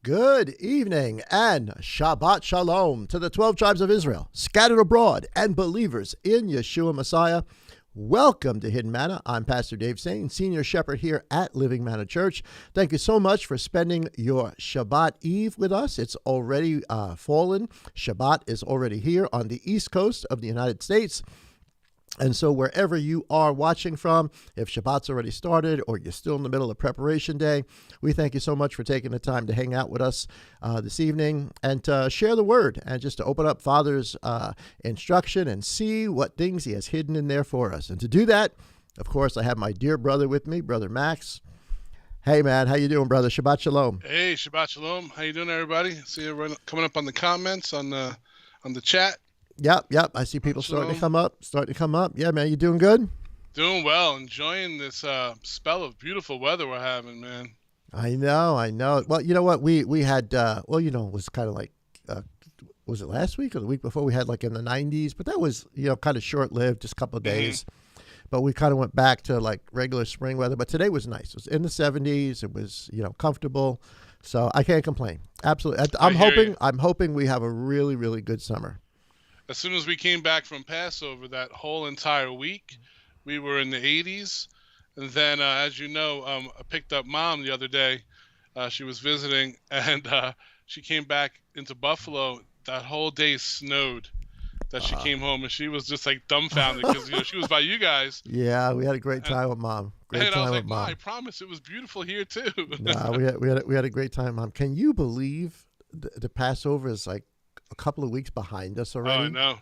Good evening and Shabbat Shalom to the 12 tribes of Israel, scattered abroad, and believers in Yeshua Messiah. Welcome to Hidden Manna. I'm Pastor Dave Sain, Senior Shepherd here at Living Manna Church. Thank you so much for spending your Shabbat Eve with us. It's already fallen. Shabbat is already here on the East Coast of the United States. And so wherever you are watching from, if Shabbat's already started or you're still in the middle of preparation day, we thank you so much for taking the time to hang out with us this evening and to share the word and just to open up Father's instruction and see what things he has hidden in there for us. And to do that, of course, I have my dear brother with me, Brother Max. Hey, man, how you doing, brother? Shabbat Shalom. Hey, Shabbat Shalom. How you doing, everybody? See everyone coming up on the comments on the chat. Yep. I see people starting to come up. Yeah, man, you doing good? Doing well. Enjoying this spell of beautiful weather we're having, man. I know. Well, you know what? We had, it was kind of like, was it last week or the week before? We had like in the 90s, but that was, kind of short-lived, just a couple of days. But we kind of went back to like regular spring weather. But today was nice. It was in the 70s. It was, comfortable. So I can't complain. Absolutely. I'm hoping we have a really, really good summer. As soon as we came back from Passover, that whole entire week, we were in the 80s. And then, as you know, I picked up Mom the other day. She was visiting, and she came back into Buffalo. That whole day snowed that she came home, and she was just like dumbfounded because she was by you guys. Yeah, we had a great time with Mom. I was like, Mom, I promise it was beautiful here too. No, we had a great time, Mom. Can you believe the Passover is like a couple of weeks behind us already? Oh, I know.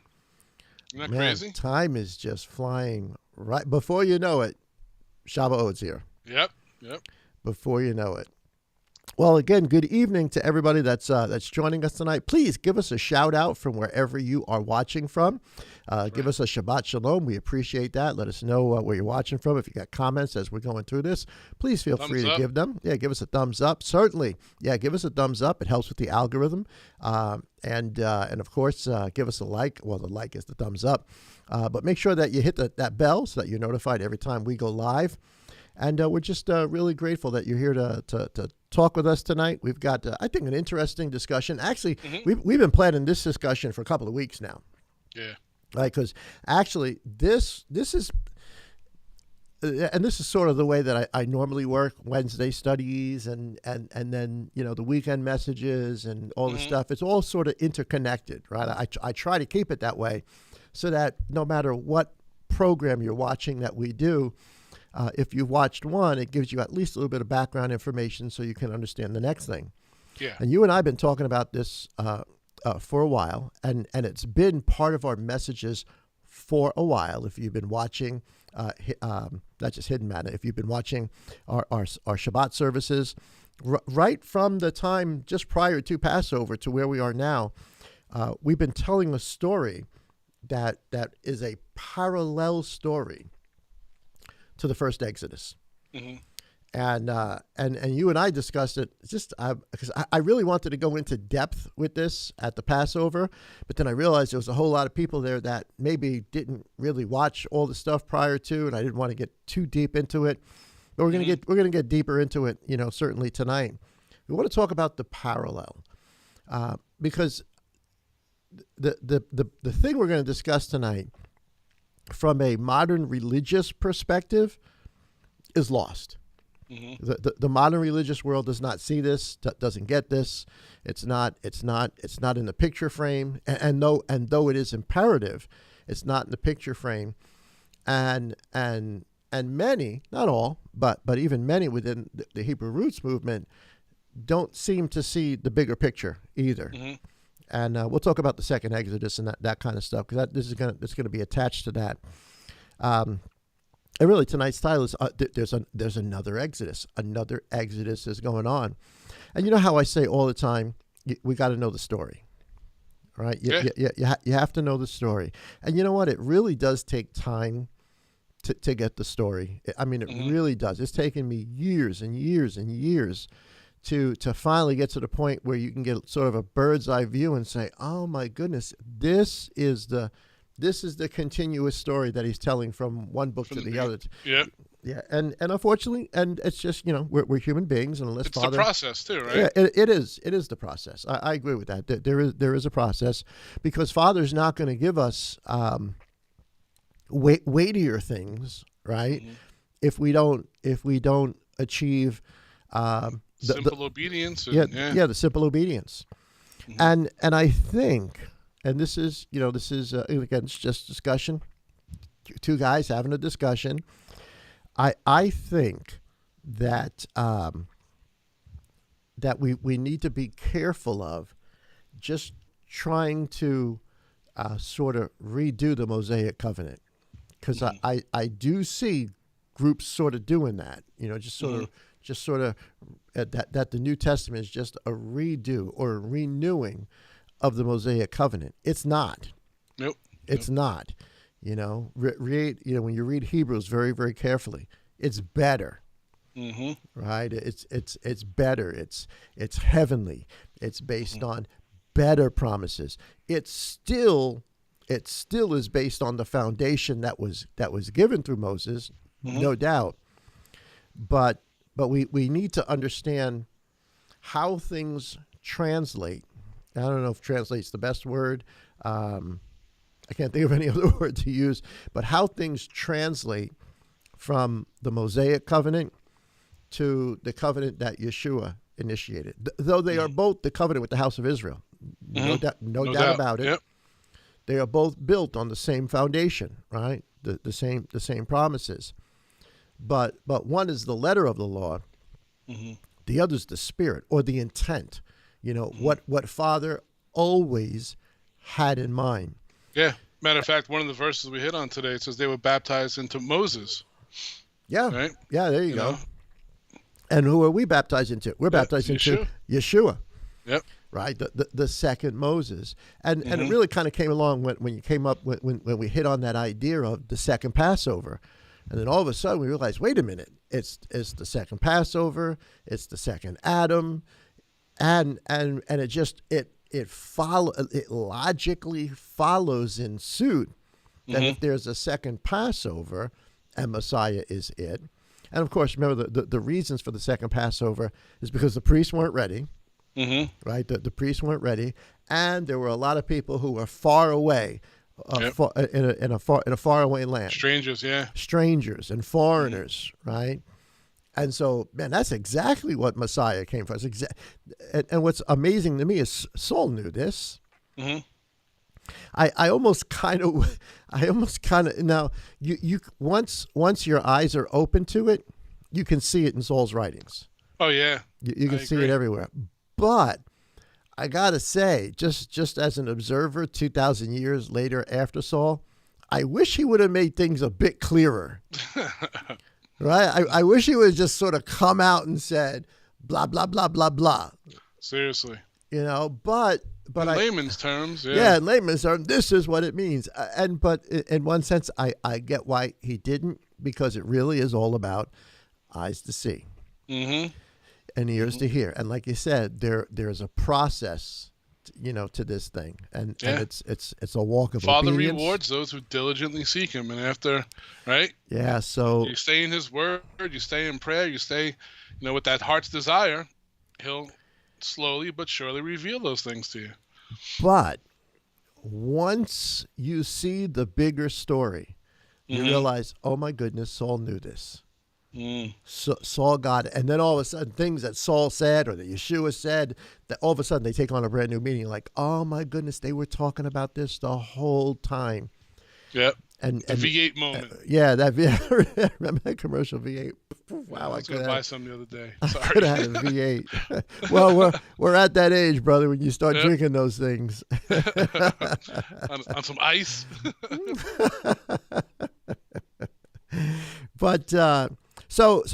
Isn't that crazy? Time is just flying. Right before you know it, Shabbat's here. Yep. Before you know it. Well, again, good evening to everybody that's joining us tonight. Please give us a shout out from wherever you are watching from. Give us a Shabbat Shalom. We appreciate that. Let us know where you're watching from. If you got comments as we're going through this, please feel free to give them. Yeah, give us a thumbs up. Certainly. Yeah, give us a thumbs up. It helps with the algorithm. And of course, give us a like. Well, the like is the thumbs up. But make sure that you hit that bell so that you're notified every time we go live. And we're just really grateful that you're here to talk with us tonight. We've got, I think, an interesting discussion. Actually, we've been planning this discussion for a couple of weeks now. Yeah. Right, because actually this is, and this is sort of the way that I normally work, Wednesday studies and then, the weekend messages and all this stuff. It's all sort of interconnected, right? I try to keep it that way so that no matter what program you're watching that we do, if you've watched one, it gives you at least a little bit of background information so you can understand the next thing. Yeah. And you and I have been talking about this for a while, and it's been part of our messages for a while. If you've been watching, not just Hidden Manna, if you've been watching our Shabbat services, right from the time just prior to Passover to where we are now, we've been telling a story that is a parallel story to the first Exodus. And you and I discussed it just because I really wanted to go into depth with this at the Passover, but then I realized there was a whole lot of people there that maybe didn't really watch all the stuff prior to, and I didn't want to get too deep into it. But we're gonna get deeper into it, certainly tonight. We want to talk about the parallel because the thing we're going to discuss tonight from a modern religious perspective is lost. The modern religious world does not see this, doesn't get this. It's not in the picture frame. And though it is imperative, it's not in the picture frame. And many, not all, but even many within the Hebrew roots movement don't seem to see the bigger picture either. And we'll talk about the second Exodus and that kind of stuff, because this is going to be attached to that. And really, tonight's title is there's another Exodus. Another Exodus is going on. And you know how I say all the time, we got to know the story, right? You have to know the story. And you know what? It really does take time to get the story. I mean, it really does. It's taken me years and years and years to finally get to the point where you can get sort of a bird's eye view and say, oh my goodness, this is the This is the continuous story that he's telling from one book to the other. Yeah. Yeah, and unfortunately, and it's just, we're human beings, and unless it's Father, the process too, right? Yeah, it is the process. I agree with that. There is a process, because Father's not going to give us weightier things, right? Mm-hmm. If we don't achieve simple obedience. The simple obedience, mm-hmm. and I think, and this is again, it's just discussion, two guys having a discussion. I think that that we need to be careful of just trying to sort of redo the Mosaic covenant, because mm-hmm. I do see groups sort of doing that, just sort of that the New Testament is just a redo or a renewing of the Mosaic covenant. It's not. Nope. It's not. When you read Hebrews very, very carefully, it's better. Mm-hmm. Right? It's better. It's heavenly. It's based mm-hmm. on better promises. It still is based on the foundation that was given through Moses, mm-hmm. no doubt. But we need to understand how things translate. I don't know if translate's the best word. I can't think of any other word to use, but how things translate from the Mosaic covenant to the covenant that Yeshua initiated. Though they are both the covenant with the house of Israel. Mm-hmm. No doubt about it. Yep. They are both built on the same foundation, right? The same promises. But one is the letter of the law. Mm-hmm. The other is the spirit or the intent. Mm-hmm. What Father always had in mind. Yeah. Matter of fact, one of the verses we hit on today, it says they were baptized into Moses. Yeah. Right? Yeah, there you go. And who are we baptized into? We're baptized into Yeshua. Yep. Right? The second Moses. And mm-hmm. and it really kind of came along when you came up when we hit on that idea of the second Passover. And then all of a sudden we realized, wait a minute, it's the second Passover, it's the second Adam, and it just it logically follows in suit that mm-hmm. if there's a second Passover and Messiah is it. And of course, remember the reasons for the second Passover is because the priests weren't ready, mm-hmm. right? The priests weren't ready, and there were a lot of people who were far away, in a faraway land. Strangers and foreigners, mm-hmm. right? And so, man, that's exactly what Messiah came for. And what's amazing to me is Saul knew this. Mm-hmm. I almost kind of now you once your eyes are open to it, you can see it in Saul's writings. Oh yeah, you can see it everywhere. But I gotta say, just as an observer, 2,000 years later after Saul, I wish he would have made things a bit clearer. Right? I wish he would just sort of come out and said blah blah blah blah blah. Seriously. But in layman's terms, in layman's terms, this is what it means. But in one sense, I get why he didn't, because it really is all about eyes to see, mm-hmm. and ears mm-hmm. to hear. And like you said, there's a process, to this thing, and it's a walk of Father obedience. Rewards those who diligently seek Him, and after, right? Yeah. So you stay in His Word, you stay in prayer, you stay, with that heart's desire. He'll slowly but surely reveal those things to you. But once you see the bigger story, you mm-hmm. realize, oh my goodness, Saul knew this. Mm. So Saul got it. And then all of a sudden, things that Saul said or that Yeshua said, that all of a sudden they take on a brand new meaning. Like, oh my goodness, they were talking about this the whole time. Yep. And the V8 moment. Remember that commercial V8? Wow, I was going to buy some the other day. Sorry. I could have had a V8. Well, we're at that age, brother, when you start drinking those things. on some ice. But so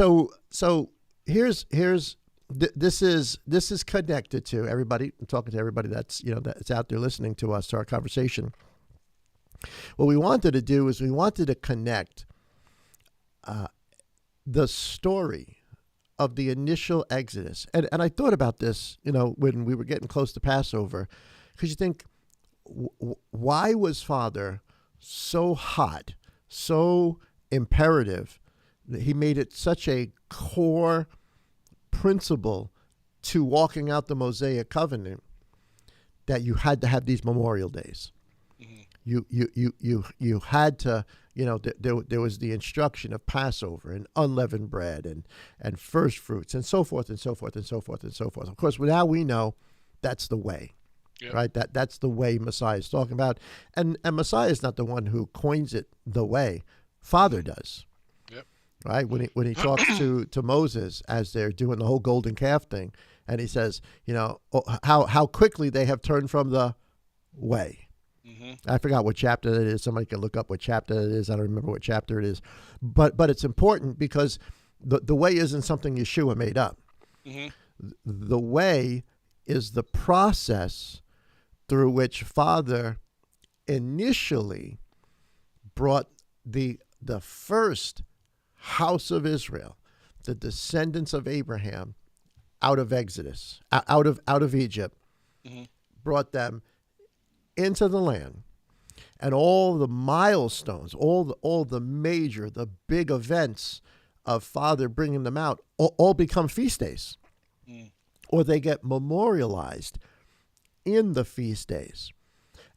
here's this is connected to everybody. I'm talking to everybody that's that's out there listening to us, to our conversation. What we wanted to do is we wanted to connect the story of the initial Exodus. And I thought about this, when we were getting close to Passover, because you think, why was Father so hot, so imperative, that he made it such a core principle to walking out the Mosaic covenant that you had to have these memorial days. Mm-hmm. You had to, there was the instruction of Passover and unleavened bread and first fruits and so forth and so forth and so forth and so forth. Of course, now we know that's the way, Yep. right? That's the way Messiah is talking about. And Messiah is not the one who coins it the way. Father does. Yep. Right? When he talks to Moses as they're doing the whole golden calf thing, and he says, how quickly they have turned from the way. Mm-hmm. I forgot what chapter it is. Somebody can look up what chapter it is. I don't remember what chapter it is. But it's important because the way isn't something Yeshua made up. Mm-hmm. The way is the process through which Father initially brought the first house of Israel, the descendants of Abraham, out of Exodus, out of Egypt, Mm-hmm. brought them into the land, and all the milestones, all the big events of Father bringing them out, all become feast days, or they get memorialized in the feast days,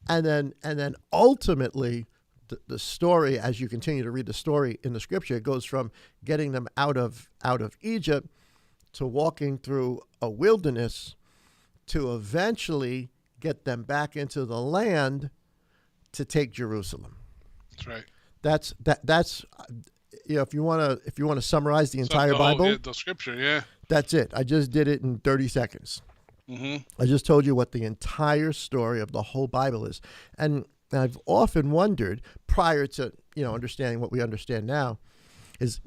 and then ultimately the story, as you continue to read the story in the scripture, it goes from getting them out of Egypt to walking through a wilderness to eventually get them back into the land to take Jerusalem. That's right. That's if you want to summarize the entire Bible, the scripture, yeah. That's it. I just did it in 30 seconds. Mm-hmm. I just told you what the entire story of the whole Bible is. And I've often wondered, prior to understanding what we understand now, is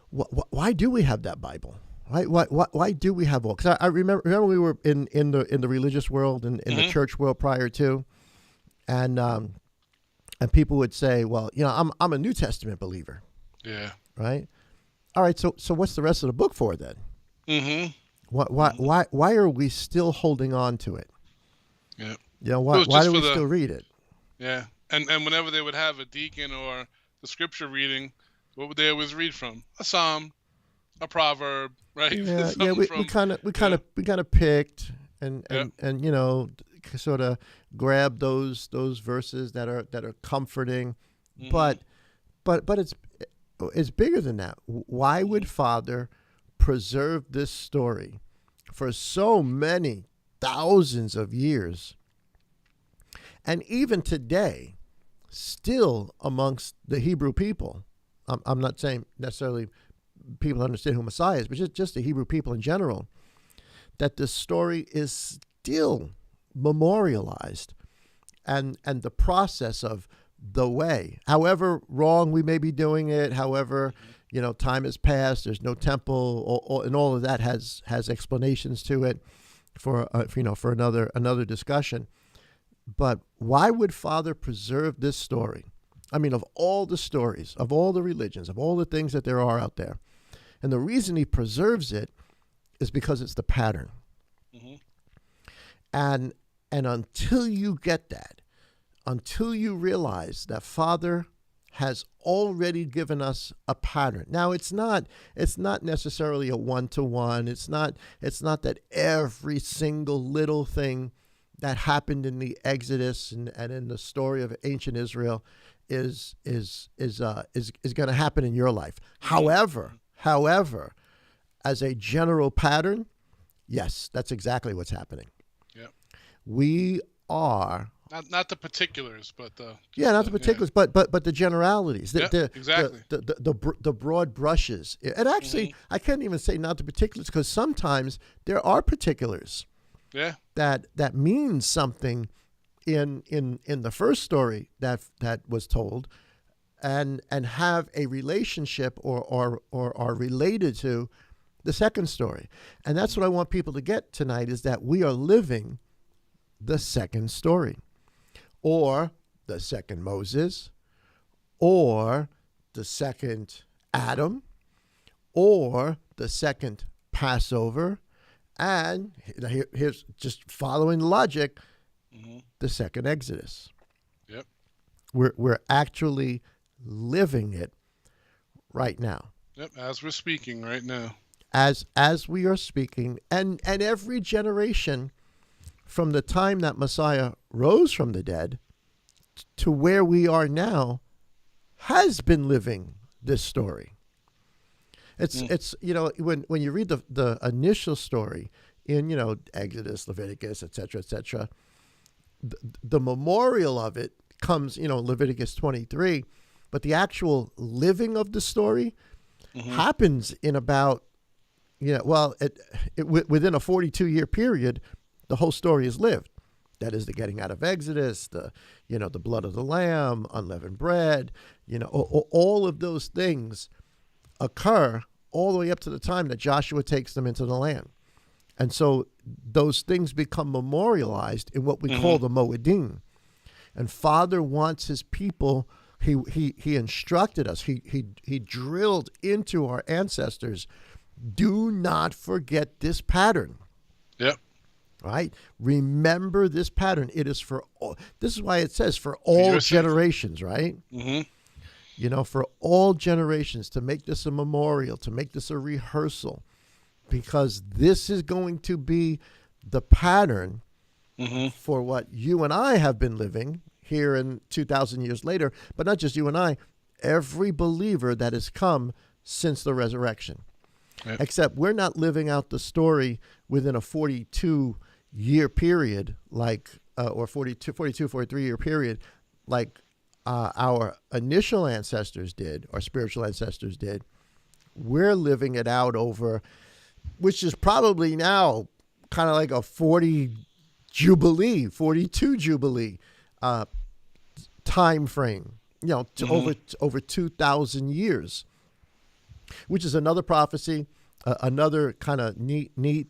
why do we have that Bible? Why do we have all? Because I remember we were in the religious world and in Mm-hmm. the church world prior to, and people would say, well, I'm a New Testament believer, Yeah. right? All right, so what's the rest of the book for then? Mm-hmm. Why are we still holding on to it? Yeah. Why do we still read it? Yeah. And whenever they would have a deacon or the scripture reading, what would they always read from? A psalm, a proverb, right? Yeah. We kind of picked and sort of grabbed those verses that are comforting, Mm-hmm. but it's bigger than that. Why would Father preserve this story for so many thousands of years, and even today, still amongst the Hebrew people? I'm not saying necessarily people understand who Messiah is, but just the Hebrew people in general, that this story is still memorialized, and the process of the way, however wrong we may be doing it, however time has passed, there's no temple, and all of that has explanations to it for another discussion. But why would Father preserve this story? I mean, of all the stories, of all the religions, of all the things that there are out there, and the reason he preserves it is because it's the pattern. Mm-hmm. And until you get that, until you realize that Father has already given us a pattern. Now, it's not necessarily a one-to-one. It's not that every single little thing that happened in the Exodus and in the story of ancient Israel is going to happen in your life. However, as a general pattern, yes, that's exactly what's happening. Yep. We are not the particulars, but not the particulars, but the generalities. Exactly. The broad brushes. And actually, Mm-hmm. I can't even say not the particulars, because sometimes there are particulars. Yeah. That means something in the first story that was told, and have a relationship or are related to the second story. And that's what I want people to get tonight, is that we are living the second story, or the second Moses, or the second Adam, or the second Passover, and here's just following logic, Mm-hmm. the second Exodus. Yep. We're actually living it right now. Yep, as we're speaking right now. As we are speaking, and every generation from the time that Messiah rose from the dead to where we are now has been living this story. It's when you read the initial story in Exodus, Leviticus, etc., the memorial of it comes Leviticus 23, but the actual living of the story happens in about within a 42-year period. The whole story is lived. That is the getting out of Exodus, the blood of the lamb, unleavened bread, all of those things occur all the way up to the time that Joshua takes them into the land. And so those things become memorialized in what we call the Moedim. And Father wants his people, he instructed us, he drilled into our ancestors, do not forget this pattern. Yep. Right? Remember this pattern. It is for all. This is why it says for all generations, right? For all generations, to make this a memorial, to make this a rehearsal, because this is going to be the pattern for what you and I have been living here in 2,000 years later, but not just you and I, every believer that has come since the resurrection. Yep. Except we're not living out the story within a 42-year period, or 43-year period, like our initial ancestors did, our spiritual ancestors did. We're living it out over, which is probably now kind of like a 42 Jubilee time frame, over 2,000 years. Which is another prophecy, another kind of neat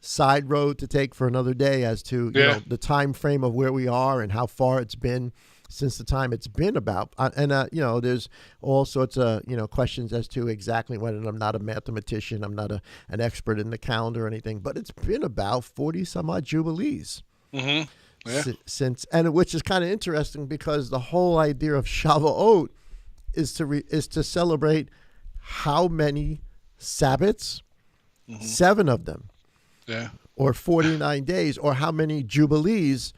side road to take for another day as to the time frame of where we are and how far it's been since the time it's been about. There's all sorts of questions as to exactly when. And I'm not a mathematician, I'm not an expert in the calendar or anything, but it's been about 40 some odd jubilees since, and which is kind of interesting because the whole idea of Shavuot is to celebrate. How many Sabbaths? 7 of them. Yeah. Or 49 days. Or how many Jubilees?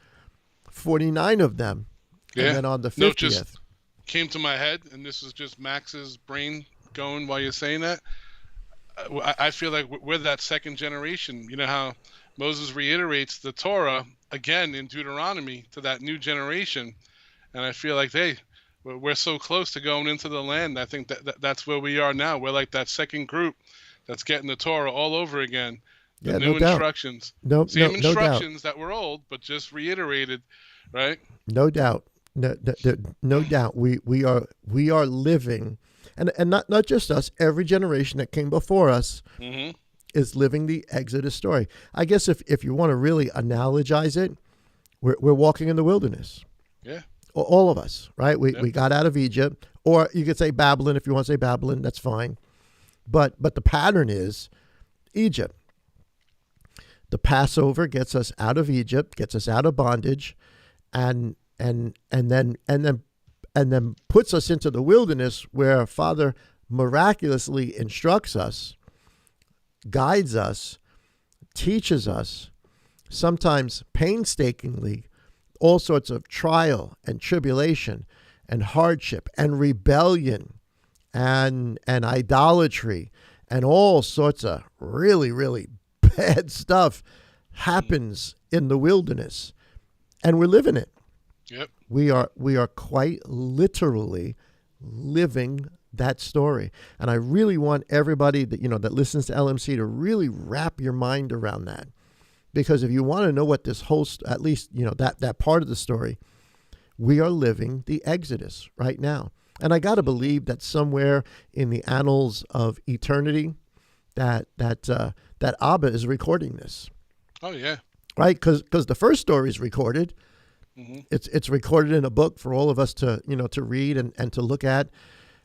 49 of them. Yeah. And then on the 50th. No, just came to my head, and this is just Max's brain going while you're saying that. I feel like we're that second generation. You know how Moses reiterates the Torah again in Deuteronomy to that new generation. And I feel like, we're so close to going into the land. I think that's where we are now. We're like that second group that's getting the Torah all over again. The new instructions. Same instructions that were old, but just reiterated, right? No doubt. No doubt. We are living, and not just us. Every generation that came before us is living the Exodus story. I guess if you want to really analogize it, we're walking in the wilderness. Yeah. All of us, right? We got out of Egypt, or you could say Babylon if you want to say Babylon, that's fine. But the pattern is Egypt. The Passover gets us out of Egypt, gets us out of bondage, and then puts us into the wilderness where Father miraculously instructs us, guides us, teaches us, sometimes painstakingly, all sorts of trial and tribulation and hardship and rebellion and idolatry and all sorts of really, really bad stuff happens in the wilderness, and we're living it. Yep. We are quite literally living that story. And I really want everybody that listens to LMC to really wrap your mind around that. Because if you want to know what this whole, at least, that part of the story, we are living the Exodus right now. And I got to believe that somewhere in the annals of eternity, that Abba is recording this. Oh, yeah. Right? Because the first story is recorded. It's recorded in a book for all of us to read and to look at.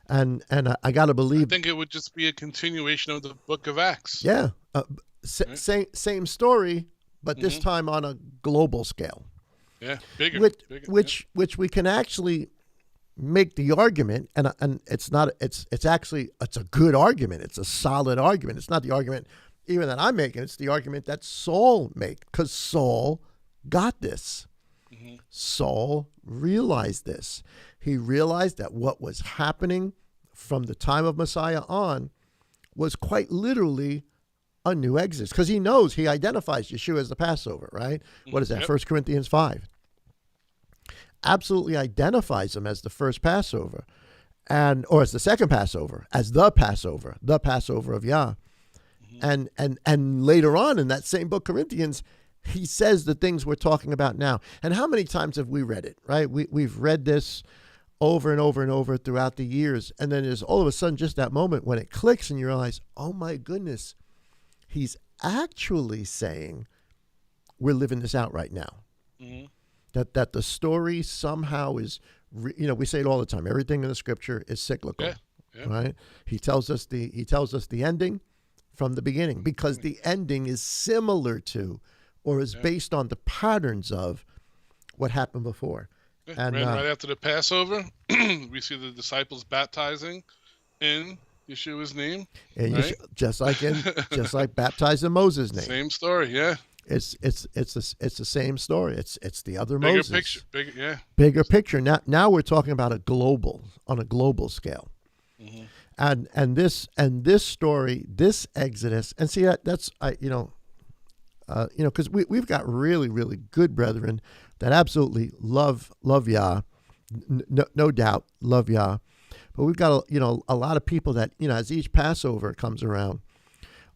And I got to believe. I think it would just be a continuation of the book of Acts. Yeah. Same story, but this time on a global scale. Yeah, bigger, which bigger. which we can actually make the argument, and it's not it's actually it's a good argument. It's a solid argument. It's not the argument even that I'm making. It's the argument that Saul made, because Saul got this. Mm-hmm. Saul realized this. He realized that what was happening from the time of Messiah on was quite literally a new exodus, because he knows, he identifies Yeshua as the Passover, right? What is that? Yep. 1 Corinthians 5. Absolutely identifies him as the first Passover, or as the second Passover, as the Passover of Yah. Mm-hmm. And later on in that same book, Corinthians, he says the things we're talking about now. And how many times have we read it, right? We've read this over and over and over throughout the years. And then there's all of a sudden just that moment when it clicks and you realize, oh my goodness, he's actually saying we're living this out right now. Mm-hmm. That the story somehow is, we say it all the time. Everything in the scripture is cyclical, right? He tells us the ending from the beginning, because the ending is similar to, or is based on the patterns of what happened before. And right after the Passover, we see the disciples baptizing in Yeshua's name, and right? just like baptized in Moses' name. Same story, yeah. It's the same story. It's the other Bigger Moses. Picture, Bigger picture. Now we're talking about on a global scale. Mm-hmm. And this story, this Exodus, and see that's because we've got really, really good brethren that absolutely love Yah, no doubt love Yah, but we've got a lot of people that, as each Passover comes around,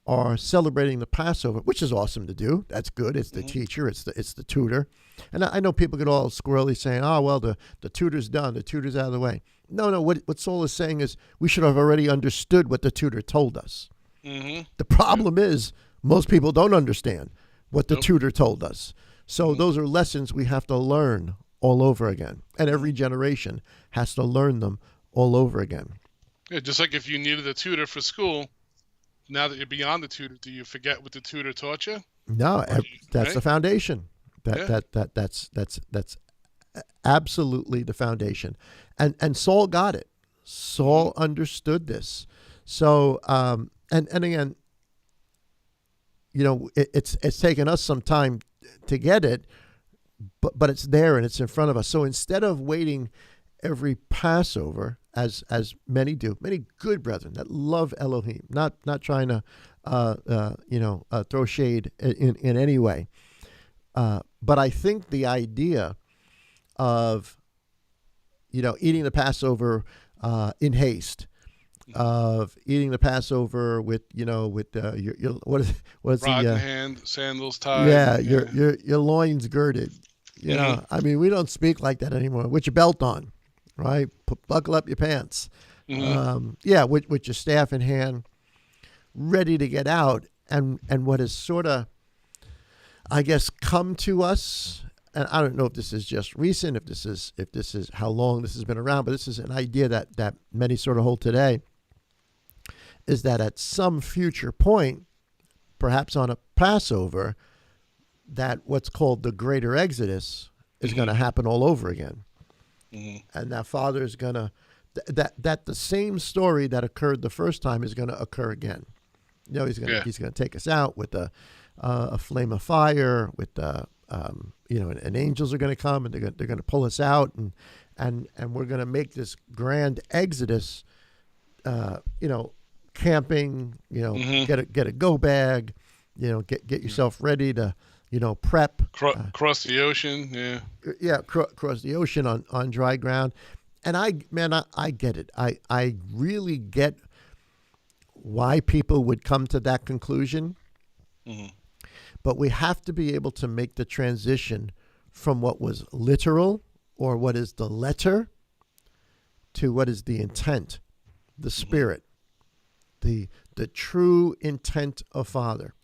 are celebrating the Passover, which is awesome to do. That's good. It's the teacher. It's the tutor. And I know people get all squirrely saying, "Oh, well, the tutor's done. The tutor's out of the way." No. What Saul is saying is we should have already understood what the tutor told us. Mm-hmm. The problem is most people don't understand what the tutor told us. So those are lessons we have to learn all over again. And every generation has to learn them all over again. Yeah, just like if you needed a tutor for school, now that you're beyond the tutor, do you forget what the tutor taught you? No, that's the foundation. That's absolutely the foundation. And Saul got it. Saul understood this. So and again, it's taken us some time to get it, but it's there and it's in front of us. So instead of waiting every Passover, as many do, many good brethren that love Elohim, not trying to throw shade in any way, but I think the idea of eating the Passover in haste, of eating the Passover with your what is rod the in hand, sandals tied. Yeah, your loins girded. I mean, we don't speak like that anymore. With your belt on, right? Buckle up your pants. Mm-hmm. With your staff in hand, ready to get out. And what has sort of, I guess, come to us, and I don't know if this is just recent, if this is how long this has been around, but this is an idea that many sort of hold today, is that at some future point, perhaps on a Passover, that what's called the Greater Exodus is going to happen all over again. Mm-hmm. And that Father is going to, that the same story that occurred the first time is going to occur again. He's going to take us out with a flame of fire, with and angels are going to come and they're going to pull us out, and we're going to make this grand exodus. Camping, get a go bag, get yourself ready to, prep. Cross the ocean, cross the ocean on dry ground. And I get it. I really get why people would come to that conclusion. Mm-hmm. But we have to be able to make the transition from what was literal, or what is the letter, to what is the intent, the spirit, the true intent of Father.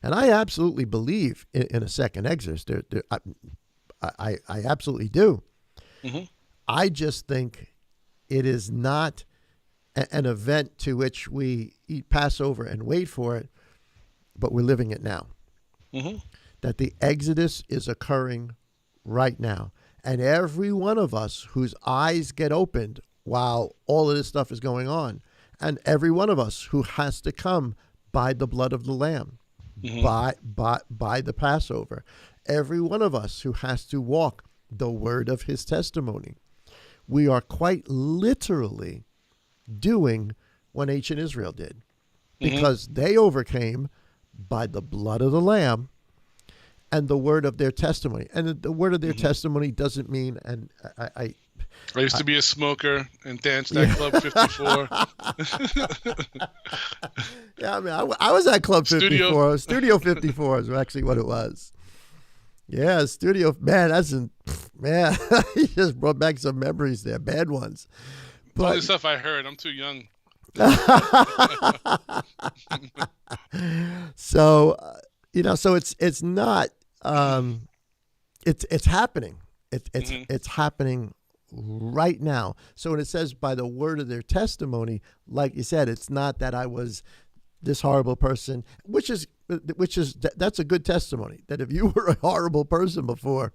And I absolutely believe in a second Exodus. I absolutely do. Mm-hmm. I just think it is not an event to which we eat Passover and wait for it, but we're living it now. Mm-hmm. That the Exodus is occurring right now. And every one of us whose eyes get opened while all of this stuff is going on, and every one of us who has to come by the blood of the Lamb, by the Passover, every one of us who has to walk the word of his testimony. We are quite literally doing what ancient Israel did, because they overcame by the blood of the Lamb and the word of their testimony. And the word of their testimony doesn't mean, and I used to be a smoker and danced at Club 54. Yeah, I mean, I was at Club 54. Studio 54 is actually what it was. Yeah, Studio, man, man, he just brought back some memories there, bad ones. But all the stuff I heard, I'm too young. So, so it's not, it's happening. It's happening right now. So when it says by the word of their testimony, like you said, it's not that I was this horrible person, which is that's a good testimony, that if you were a horrible person before,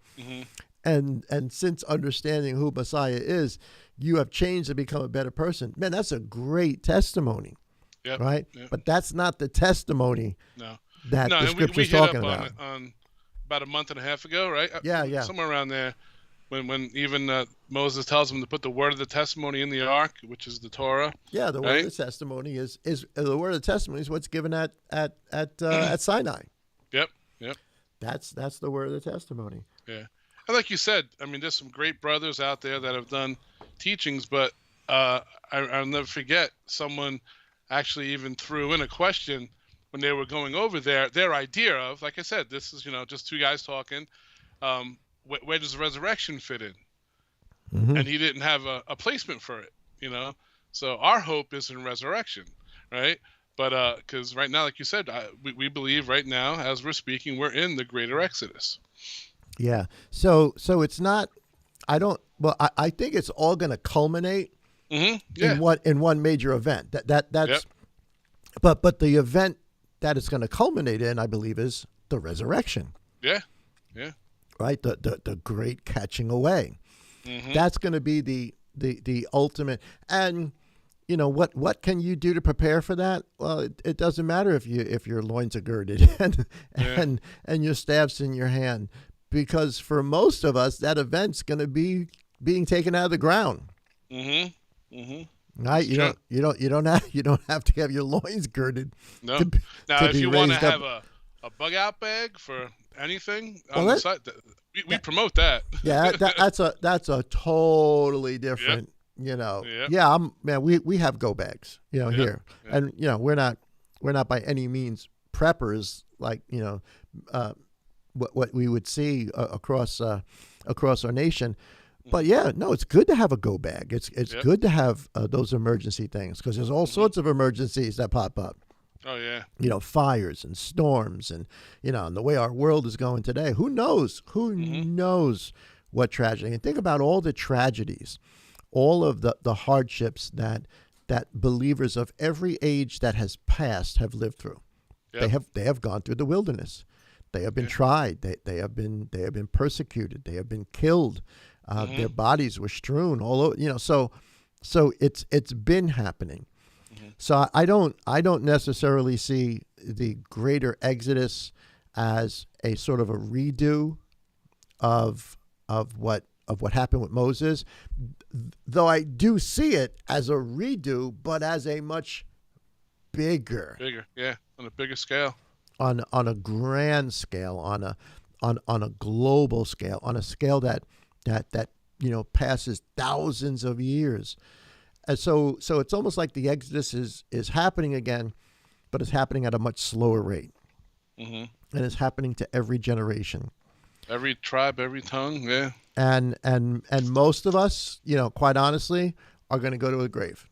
and since understanding who Messiah is, you have changed to become a better person. Man, that's a great testimony. Yep, right? yep. But that's not the testimony that the scripture's we talking hit up about. On about a month and a half ago, right? Yeah. Somewhere around there, when even Moses tells them to put the word of the testimony in the ark, which is the Torah. Yeah, the word of the testimony is the word of the testimony is what's given at Sinai. Yep. That's the word of the testimony. Yeah, and like you said, I mean, there's some great brothers out there that have done teachings, but I'll never forget someone actually even threw in a question when they were going over their idea of, like I said, this is just two guys talking. Where does the resurrection fit in? And he didn't have a placement for it, So our hope is in resurrection, right? But because right now, like you said, we believe right now, as we're speaking, we're in the greater Exodus. Yeah. So it's not. I think it's all going to culminate in one major event. That's. Yep. But the event that it's going to culminate in, I believe, is the resurrection. Yeah. Right. The great catching away. That's going to be the ultimate. And what can you do to prepare for that? Well, it doesn't matter if your loins are girded and your staff's in your hand, because for most of us that event's going to be being taken out of the ground. Right? You don't have to have your loins girded. No. Now, if you want to have a bug out bag for anything on the side, we promote that. Yeah, that's a totally different. Yep. Yeah, we have go bags, here, and we're not by any means preppers like what we would see across our nation. But it's good to have a go bag. It's good to have those emergency things, because there's all sorts of emergencies that pop up. Oh yeah. Fires and storms and and the way our world is going today. Who knows? Who knows what tragedy? And think about all the tragedies, all of the hardships that believers of every age that has passed have lived through. Yep. They have gone through the wilderness. They have been tried. They have been persecuted. They have been killed. Their bodies were strewn all over. So it's been happening. So I don't necessarily see the greater Exodus as a sort of a redo of what happened with Moses, though I do see it as a redo, but as a much bigger, on a bigger scale, on a grand scale, on a global scale, on a scale that passes thousands of years. And so it's almost like the Exodus is happening again, but it's happening at a much slower rate. And it's happening to every generation. Every tribe, every tongue, yeah. And most of us, quite honestly, are going to go to a grave.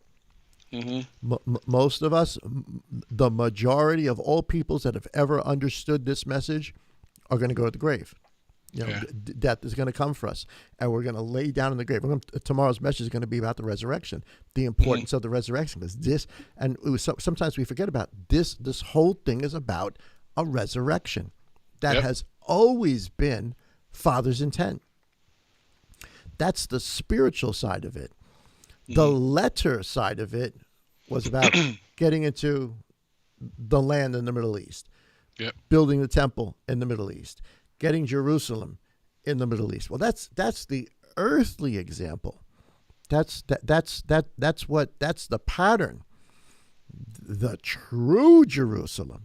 Most of us, the majority of all peoples that have ever understood this message, are going to go to the grave. Death is going to come for us, and we're going to lay down in the grave. Tomorrow's message is going to be about the resurrection, the importance of the resurrection. Because sometimes we forget about this. This whole thing is about a resurrection that has always been Father's intent. That's the spiritual side of it. The letter side of it was about getting into the land in the Middle East, Yep. building the temple in the Middle East, getting Jerusalem in the Middle East. Well, that's the earthly example. That's the pattern. The true Jerusalem,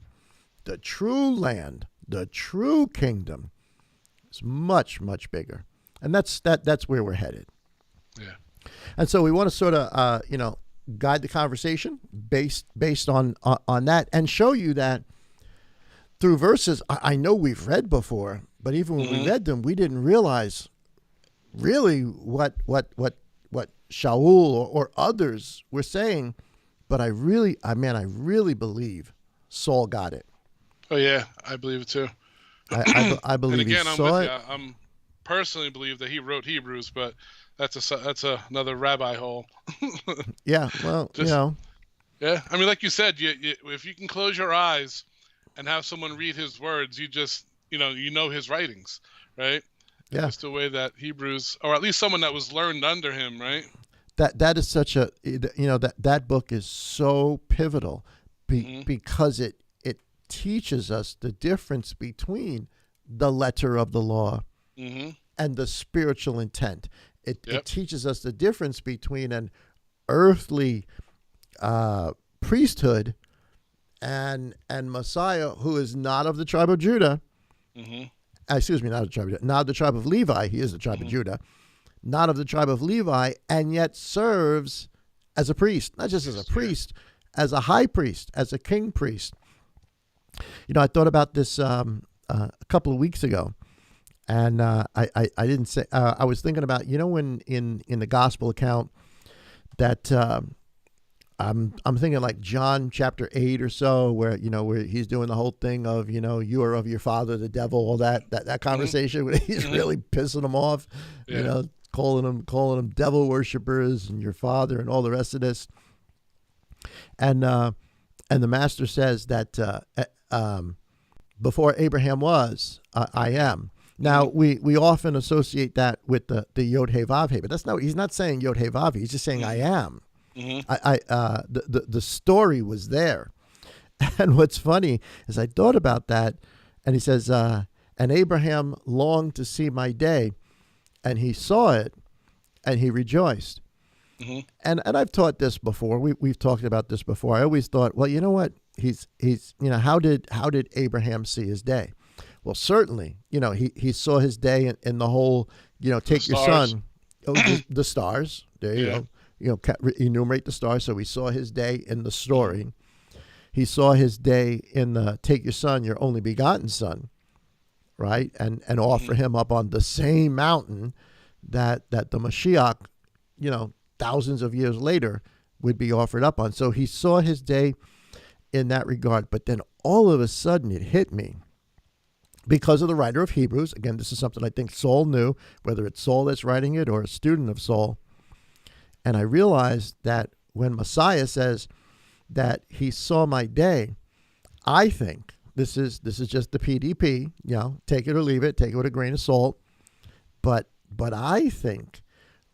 the true land, the true kingdom is much, much bigger. And that's where we're headed. Yeah. And so we want to sort of guide the conversation based on that, and show you that through verses I know we've read before, but even when we read them, we didn't realize really what Shaul or others were saying. But I really believe Saul got it. Oh yeah, I believe it too. I believe and again, he I'm saw with it. you. I'm personally believe that he wrote Hebrews, but that's another rabbi hole. Yeah, well, Yeah, I mean, like you said, you if you can close your eyes and have someone read his words, you just you know his writings, right? Yeah. Just the way that Hebrews, or at least someone that was learned under him, right? That is such a that book is so pivotal because it teaches us the difference between the letter of the law and the spiritual intent. It teaches us the difference between an earthly priesthood and Messiah, who is not of the tribe of Judah. Excuse me, not of the tribe of Judah, not of the tribe of Levi. He is the tribe of Judah. Not of the tribe of Levi, and yet serves as a priest, not just as a priest, as a high priest, as a king priest. I thought about this a couple of weeks ago, and I didn't say. I was thinking about when in the gospel account that I'm thinking like John chapter 8 or so, where where he's doing the whole thing of you are of your father the devil, all that conversation where he's really pissing them off, calling them devil worshipers and your father and all the rest of this. And the master says that before Abraham was, I am. Now we often associate that with the Yod He Vav He, but that's not. He's not saying Yod He Vav He. He's just saying I am. The story was there, and what's funny is I thought about that, and he says, and Abraham longed to see my day, and he saw it, and he rejoiced. And I've taught this before. We've talked about this before. I always thought, well, you know what? He's how did Abraham see his day? Well, certainly, he saw his day in the whole, take your son, the stars. There you go. Enumerate the stars. So he saw his day in the story. He saw his day in the take your son, your only begotten son, right? And offer him up on the same mountain that the Mashiach, thousands of years later would be offered up on. So he saw his day in that regard. But then all of a sudden it hit me because of the writer of Hebrews. Again, this is something I think Saul knew, whether it's Saul that's writing it or a student of Saul. And I realized that when Messiah says that he saw my day, I think this is just the PDP, take it or leave it, take it with a grain of salt. But I think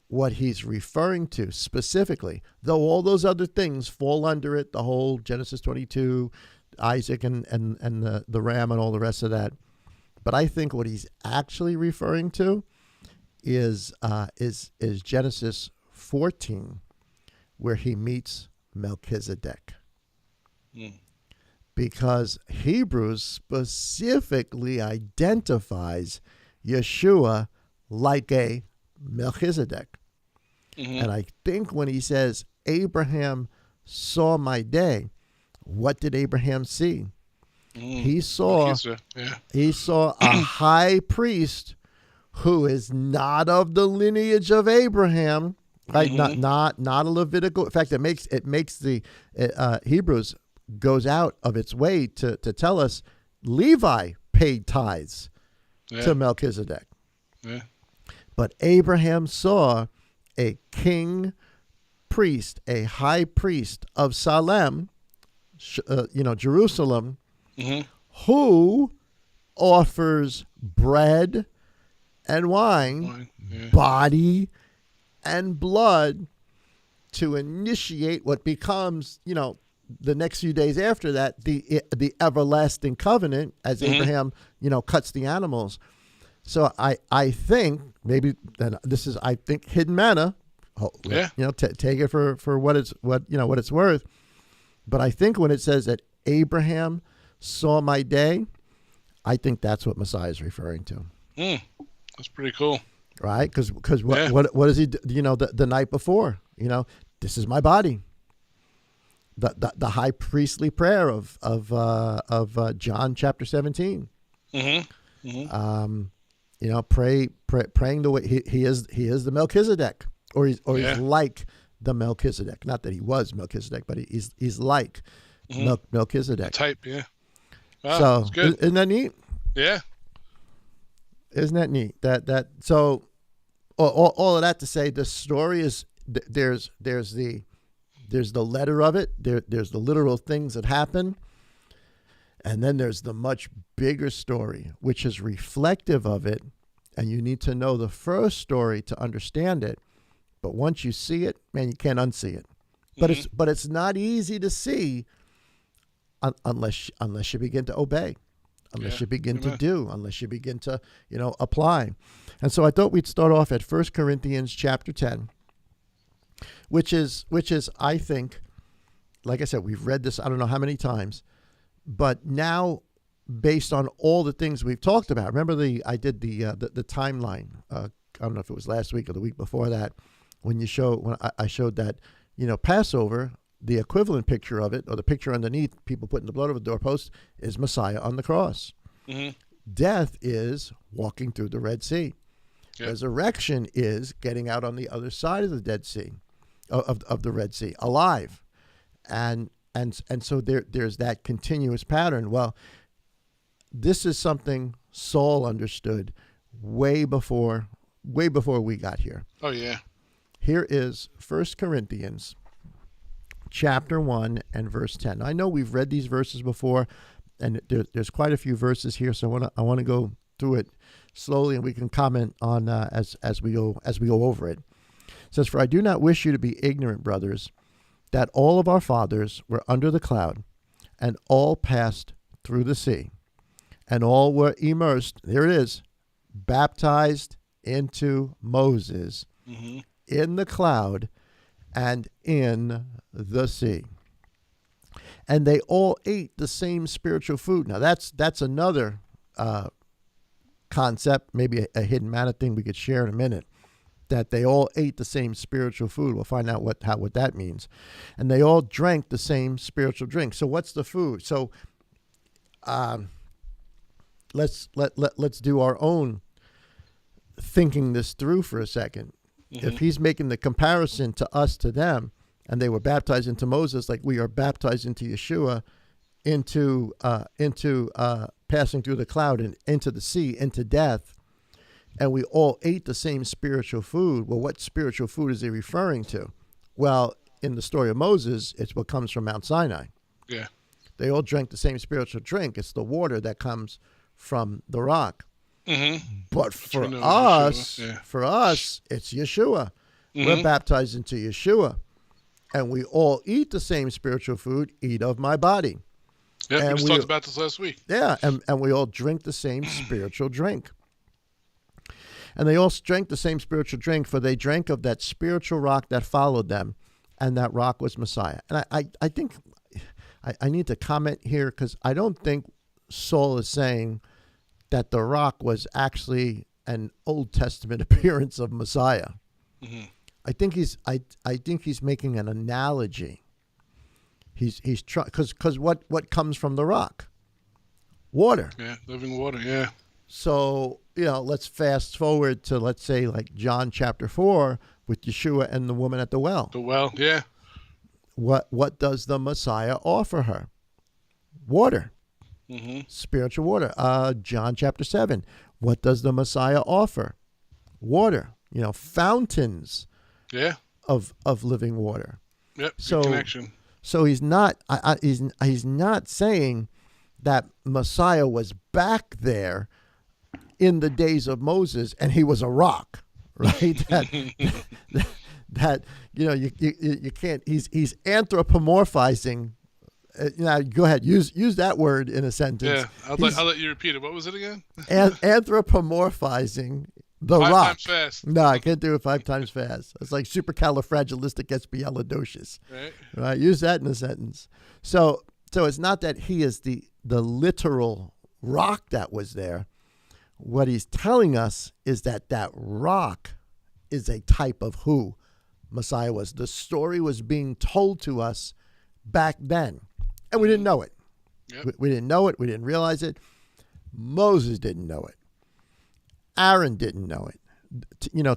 what he's referring to specifically, though all those other things fall under it, the whole Genesis 22, Isaac and the ram and all the rest of that. But I think what he's actually referring to is Genesis 14, where he meets Melchizedek. Because Hebrews specifically identifies Yeshua like a Melchizedek. And I think when he says, Abraham saw my day, what did Abraham see? He saw a high priest who is not of the lineage of Abraham, right? Not a Levitical. In fact, it makes the Hebrews goes out of its way to tell us Levi paid tithes to Melchizedek. But Abraham saw a king priest, a high priest of Salem, Jerusalem, who offers bread and wine body and blood to initiate what becomes, the next few days after that, the everlasting covenant as Abraham, cuts the animals. So I think maybe this is, I think, hidden manna. Take it for what it's worth. But I think when it says that Abraham saw my day, I think that's what Messiah is referring to. That's pretty cool, right? Because what does he do, the night before? This is my body. The high priestly prayer of John chapter 17. Praying the way he is the Melchizedek, or he's like the Melchizedek. Not that he was Melchizedek, but he's like Melchizedek. Type, yeah. Wow, so that's good. Isn't that neat? Yeah. Isn't that neat? So all of that to say, the story is there's the letter of it. There's the literal things that happen. And then there's the much bigger story, which is reflective of it. And you need to know the first story to understand it. But once you see it, man, you can't unsee it. But it's not easy to see unless you begin to obey, unless you begin to do, unless you begin to, apply. And so I thought we'd start off at 1 Corinthians chapter 10, which is, I think, like I said, we've read this, I don't know how many times, but now based on all the things we've talked about, remember I did the timeline. I don't know if it was last week or the week before that, when I showed that, Passover, the equivalent picture of it, or the picture underneath, people putting the blood over the doorpost, is Messiah on the cross. Death is walking through the Red Sea. Yep. Resurrection is getting out on the other side of the Dead Sea, of the Red Sea, alive. And so there's that continuous pattern. Well, this is something Saul understood way before we got here. Oh, yeah. Here is 1 Corinthians chapter 1 and verse 10. I know we've read these verses before, and there's quite a few verses here, so I want to go through it slowly, and we can comment on as we go over it. It says, "For I do not wish you to be ignorant, brothers, that all of our fathers were under the cloud, and all passed through the sea, and all were immersed," there it is, baptized into Moses in the cloud and in the sea. And they all ate the same spiritual food. Now that's another concept, maybe a hidden manna thing we could share in a minute, that they all ate the same spiritual food. We'll find out what that means. And they all drank the same spiritual drink. So what's the food? So let's do our own thinking this through for a second. If he's making the comparison to us to them, and they were baptized into Moses like we are baptized into Yeshua, into passing through the cloud and into the sea, into death, and we all ate the same spiritual food. Well, what spiritual food is he referring to? Well, in the story of Moses, it's what comes from Mount Sinai. Yeah. They all drank the same spiritual drink. It's the water that comes from the rock. But for us, it's Yeshua. We're baptized into Yeshua. And we all eat the same spiritual food, eat of my body. Yeah, we just talked about this last week. Yeah, and we all drink the same spiritual drink. And they all drank the same spiritual drink, for they drank of that spiritual rock that followed them, and that rock was Messiah. And I think I need to comment here, because I don't think Saul is saying that the rock was actually an Old Testament appearance of Messiah. I think he's making an analogy. He's trying, because what comes from the rock? Water. Yeah, living water. Yeah. So let's fast forward to, let's say, like John chapter 4 with Yeshua and the woman at the well. The well. Yeah. What does the Messiah offer her? Water. Spiritual water. John chapter 7. What does the Messiah offer? Water. Fountains. Yeah. Of living water. Yep. Good connection. So he's not saying that Messiah was back there in the days of Moses and he was a rock. right? That you can't. He's anthropomorphizing. Now go ahead, use that word in a sentence. Yeah, I'll let you repeat it. What was it again? Anthropomorphizing the Five rock. times fast. No, I can't do it 5 times fast. It's like supercalifragilisticexpialidocious. Right? Use that in a sentence. So it's not that he is the literal rock that was there. What he's telling us is that rock is a type of who Messiah was. The story was being told to us back then, and we didn't know it. Yep. We didn't know it. We didn't realize it. Moses didn't know it. Aaron didn't know it.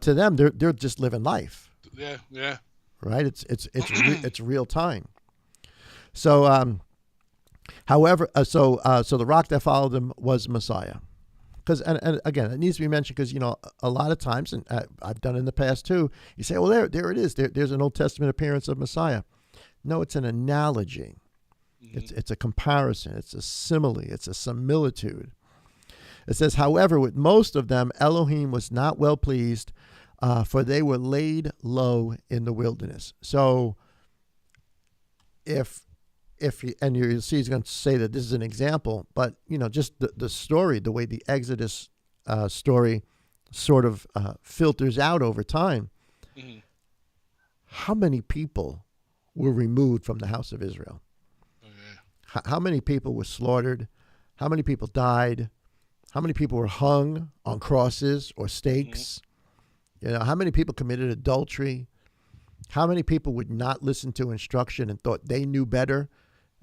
To them, they're just living life. Yeah. Right. It's real time. So, however, so the rock that followed them was Messiah. Because and again, it needs to be mentioned because a lot of times, and I've done it in the past too. You say, well, there it is. There's an Old Testament appearance of Messiah. No, it's an analogy. Mm-hmm. It's a comparison. It's a simile. It's a similitude. It says, however, with most of them, Elohim was not well pleased, for they were laid low in the wilderness. So, and you'll see he's going to say that this is an example, but just the story, the way the Exodus story sort of filters out over time. Mm-hmm. How many people were removed from the house of Israel? Oh, yeah. How many people were slaughtered? How many people died? How many people were hung on crosses or stakes? Mm-hmm. How many people committed adultery? How many people would not listen to instruction and thought they knew better?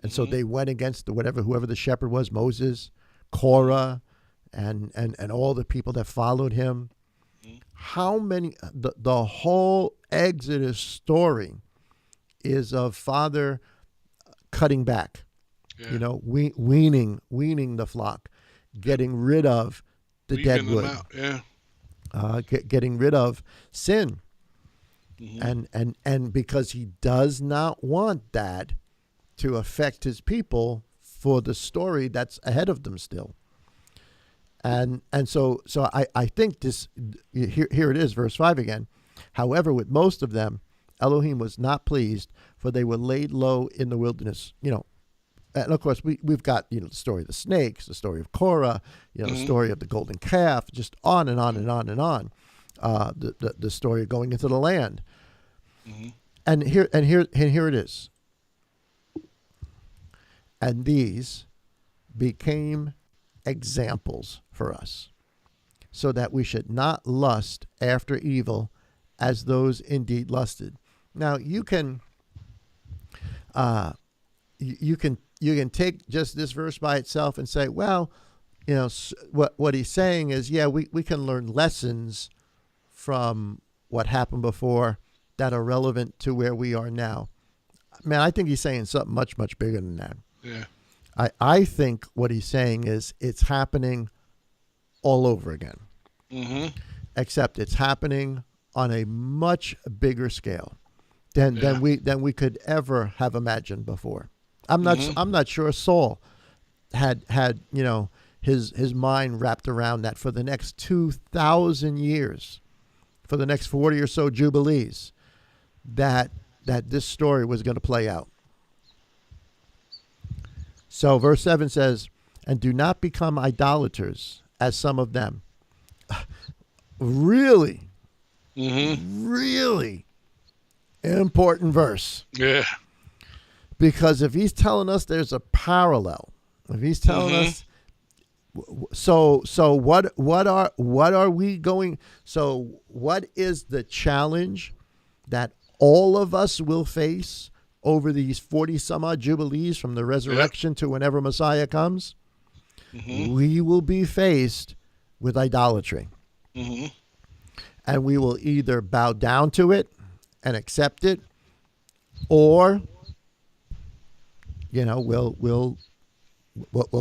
And so they went against whoever the shepherd was, Moses, Korah, and all the people that followed him. Mm-hmm. How many, the whole Exodus story is of Father cutting back, weaning the flock, getting rid of the dead wood, getting rid of sin. Mm-hmm. And because he does not want that to affect his people for the story that's ahead of them still. And so I think this, here it is, verse 5 again. However, with most of them, Elohim was not pleased, for they were laid low in the wilderness. And of course we've got the story of the snakes, the story of Korah, the story of the golden calf, just on and on and on and on. The story of going into the land. Mm-hmm. And here it is. And these became examples for us, so that we should not lust after evil as those indeed lusted. Now you can take just this verse by itself and say, well, what he's saying is, we can learn lessons from what happened before that are relevant to where we are now. Man, I think he's saying something much, much bigger than that. Yeah. I think what he's saying is it's happening all over again. Mm-hmm. Except it's happening on a much bigger scale than we could ever have imagined before. I'm not sure Saul had his mind wrapped around that for the next 2,000 years, for the next 40 or so jubilees, that this story was going to play out. So verse 7 says, and do not become idolaters as some of them. Really, really important verse. Yeah. Because if he's telling us there's a parallel, if he's telling us, so what are we going? So what is the challenge that all of us will face over these 40 some odd jubilees from the resurrection to whenever Messiah comes? Mm-hmm. We will be faced with idolatry. Mm-hmm. And we will either bow down to it and accept it, or we'll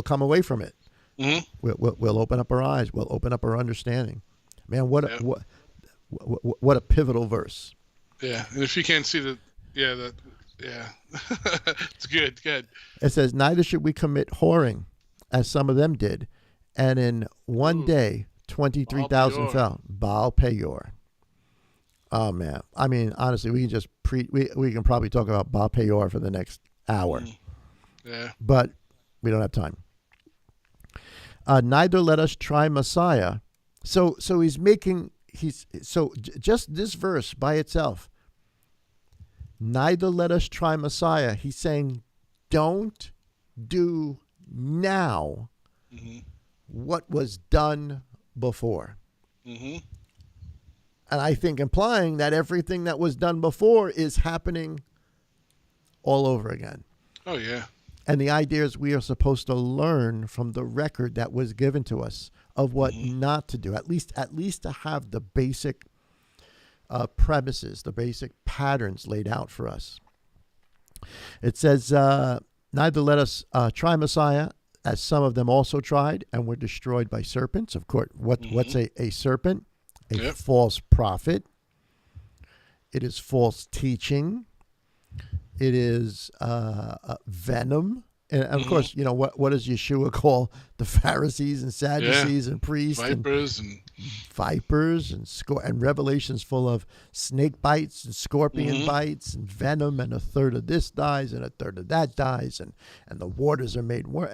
come away from it. Mm-hmm. We'll open up our eyes. We'll open up our understanding. Man, what a pivotal verse. Yeah, and if you can't see it's good. It says, neither should we commit whoring, as some of them did, and in one day 23,000 fell. Baal Peor. Oh man, I mean, honestly, we can just we can probably talk about Baal Peor for the next hour, Yeah. but we don't have time. Neither let us try Messiah. So just this verse by itself. Neither let us try Messiah. He's saying, don't do now what was done before. Mm-hmm. And I think implying that everything that was done before is happening all over again. Oh, yeah. And the idea is we are supposed to learn from the record that was given to us of what not to do, at least to have the basic premises, the basic patterns laid out for us. It says, neither let us try Messiah, as some of them also tried and were destroyed by serpents. Of course, what's a serpent? A false prophet. It is false teaching. It is venom. And of course, you know, what does Yeshua call the Pharisees and Sadducees and priests? Vipers and Revelation's full of snake bites and scorpion bites and venom, and a third of this dies and a third of that dies, and the waters are made more.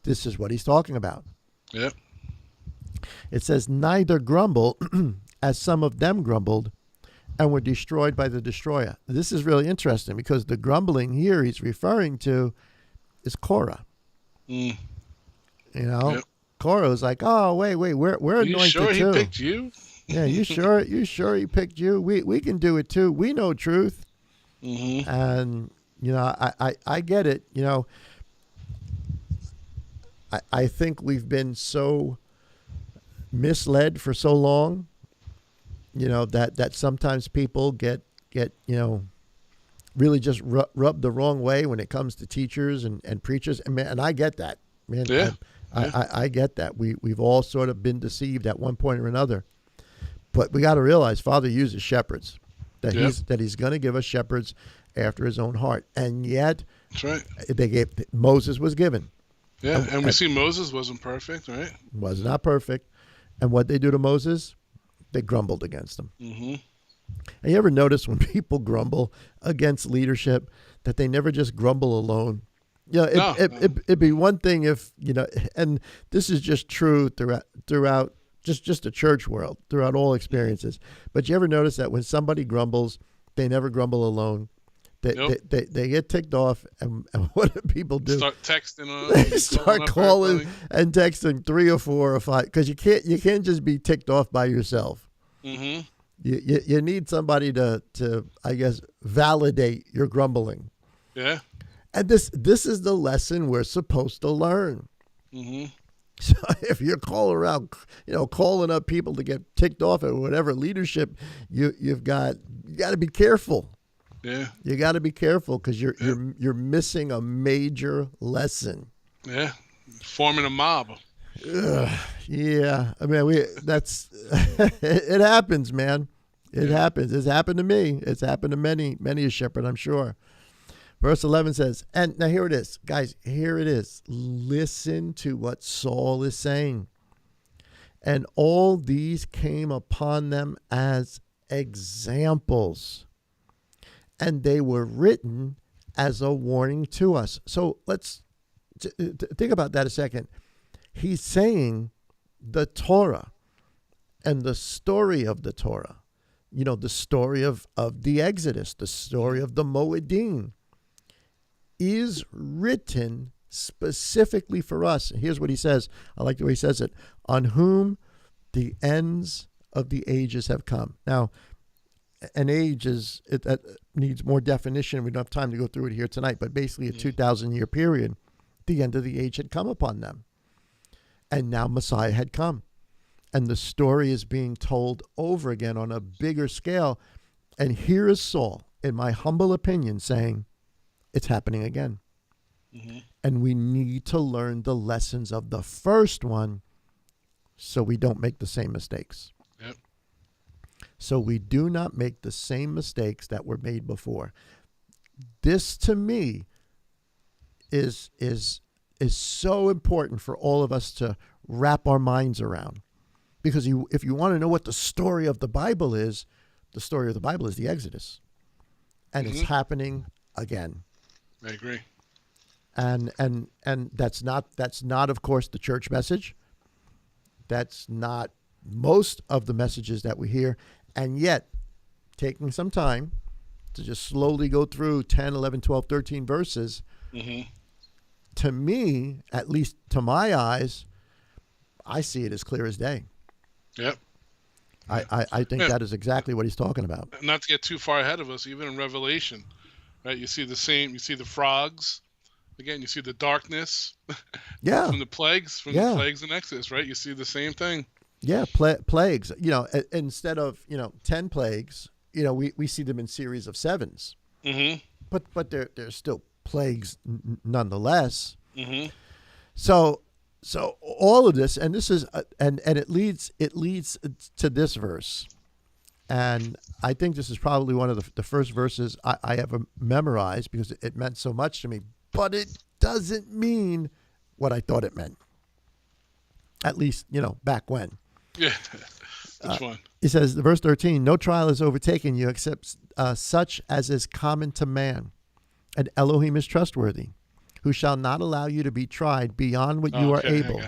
This is what he's talking about. Yep. It says, neither grumble, as some of them grumbled, and were destroyed by the destroyer. This is really interesting because the grumbling here he's referring to is Korah. You know, Korah was like, "Oh, wait, we're anointed too." You sure he picked you? Yeah, you sure he picked you? We can do it too. We know truth. And you know, I get it. You know, I think we've been so misled for so long. You know, that sometimes people get you know, really just rubbed the wrong way when it comes to teachers and preachers, and I get that, man. Yeah. I get that. We've all sort of been deceived at one point or another, but we got to realize Father uses shepherds, that he's going to give us shepherds after his own heart, and yet that's right. Moses was given. Yeah, and we see Moses wasn't perfect, right? Was not perfect, and what they do to Moses, they grumbled against him. And you ever notice when people grumble against leadership that they never just grumble alone? You know, it'd be one thing if, you know, and this is just true throughout just the church world, throughout all experiences. But you ever notice that when somebody grumbles, they never grumble alone? They get ticked off, and what do people do? Start texting. They start calling and texting 3 or 4 or 5, because you can't just be ticked off by yourself. You need somebody to I guess validate your grumbling. Yeah. And this is the lesson we're supposed to learn. So if you're calling up people to get ticked off at whatever leadership, you've got to be careful. Yeah. You got to be careful because you're missing a major lesson. Yeah. Forming a mob. Yeah. I mean, it happens, man. It happens. It's happened to me. It's happened to many a shepherd, I'm sure. Verse 11 says, and now here it is, guys, here it is. Listen to what Saul is saying. And all these came upon them as examples, and they were written as a warning to us. So let's think about that a second. He's saying the Torah and the story of the Torah, you know, the story of the Exodus, the story of the Moedim, is written specifically for us. Here's what he says. I like the way he says it. On whom the ends of the ages have come. Now, an age that needs more definition. We don't have time to go through it here tonight, but basically a 2,000-year period, the end of the age had come upon them. And now Messiah had come. And the story is being told over again on a bigger scale. And here is Saul, in my humble opinion, saying, it's happening again. And we need to learn the lessons of the first one so we don't make the same mistakes. Yep. So we do not make the same mistakes that were made before. This, to me, is so important for all of us to wrap our minds around. Because if you want to know what the story of the Bible is, the story of the Bible is the Exodus, and it's happening again. I agree. And that's not of course the church message. That's not most of the messages that we hear, and yet taking some time to just slowly go through 10, 11, 12, 13 verses, to me, at least to my eyes, I see it as clear as day. Yep. I think that is exactly what he's talking about. Not to get too far ahead of us, even in Revelation, right? You see the same. You see the frogs. Again, you see the darkness. Yeah. From the plagues in Exodus, right? You see the same thing. Yeah, plagues. Instead of 10 plagues, we see them in series of 7s. But they're still plagues nonetheless. So all of this, and this is, and it leads to this verse, and I think this is probably one of the first verses I ever memorized because it meant so much to me. But it doesn't mean what I thought it meant. At least back when. Yeah, which one? It says, verse 13: "No trial has overtaken you except such as is common to man, and Elohim is trustworthy, who shall not allow you to be tried beyond what you are able,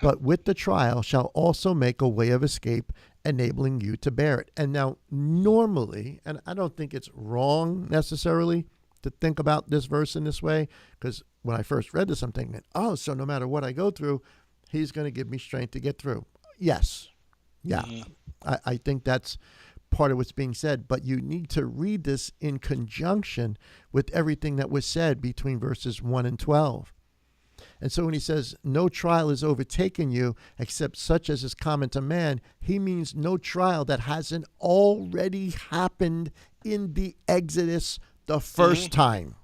but with the trial shall also make a way of escape, enabling you to bear it." And now, normally, and I don't think it's wrong necessarily to think about this verse in this way, because when I first read this, I'm thinking, so no matter what I go through, he's going to give me strength to get through. Yes. Yeah. I think that's part of what's being said, but you need to read this in conjunction with everything that was said between verses 1 and 12. And so when he says, no trial has overtaken you except such as is common to man, he means no trial that hasn't already happened in the Exodus the first time.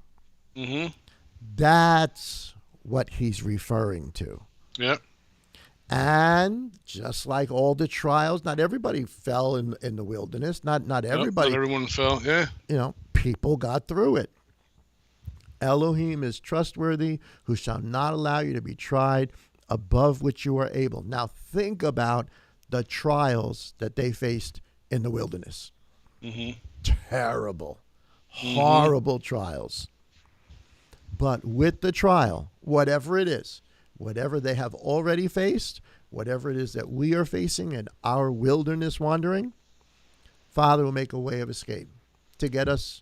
That's what he's referring to. Yep. And just like all the trials, not everybody fell in the wilderness. Not everybody. Not everyone fell. Yeah. People got through it. Elohim is trustworthy, who shall not allow you to be tried above which you are able. Now think about the trials that they faced in the wilderness. Terrible, horrible trials. But with the trial, whatever it is, whatever they have already faced, whatever it is that we are facing in our wilderness wandering, Father will make a way of escape to get us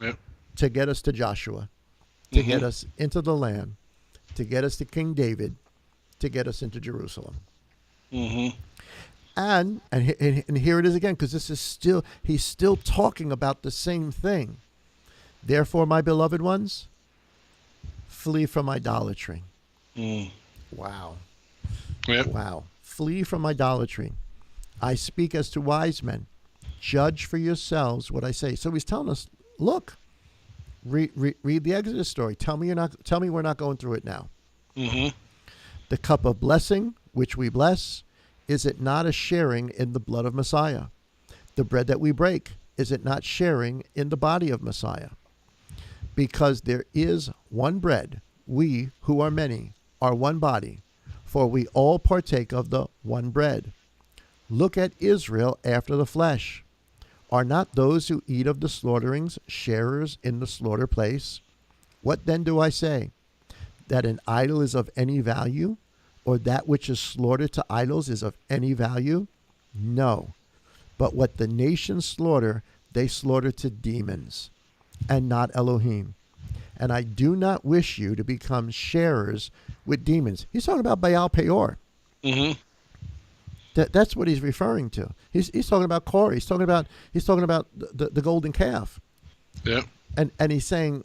to Joshua, to get us into the land, to get us to King David, to get us into Jerusalem. And here it is again, because he's still talking about the same thing. Therefore, my beloved ones, flee from idolatry. Wow. Yep. Wow. Flee from idolatry. I speak as to wise men. Judge for yourselves what I say. So he's telling us, look, read the Exodus story. Tell me we're not going through it now. The cup of blessing, which we bless, is it not a sharing in the blood of Messiah? The bread that we break, is it not sharing in the body of Messiah? Because there is one bread, we who are many are one body, for we all partake of the one bread. Look at Israel after the flesh. Are not those who eat of the slaughterings sharers in the slaughter place? What then do I say? That an idol is of any value, or that which is slaughtered to idols is of any value? No. But what the nations slaughter, they slaughter to demons, and not Elohim. And I do not wish you to become sharers with demons. He's talking about Baal Peor. That's what he's referring to. He's talking about Korah. He's talking about the golden calf. Yeah. And he's saying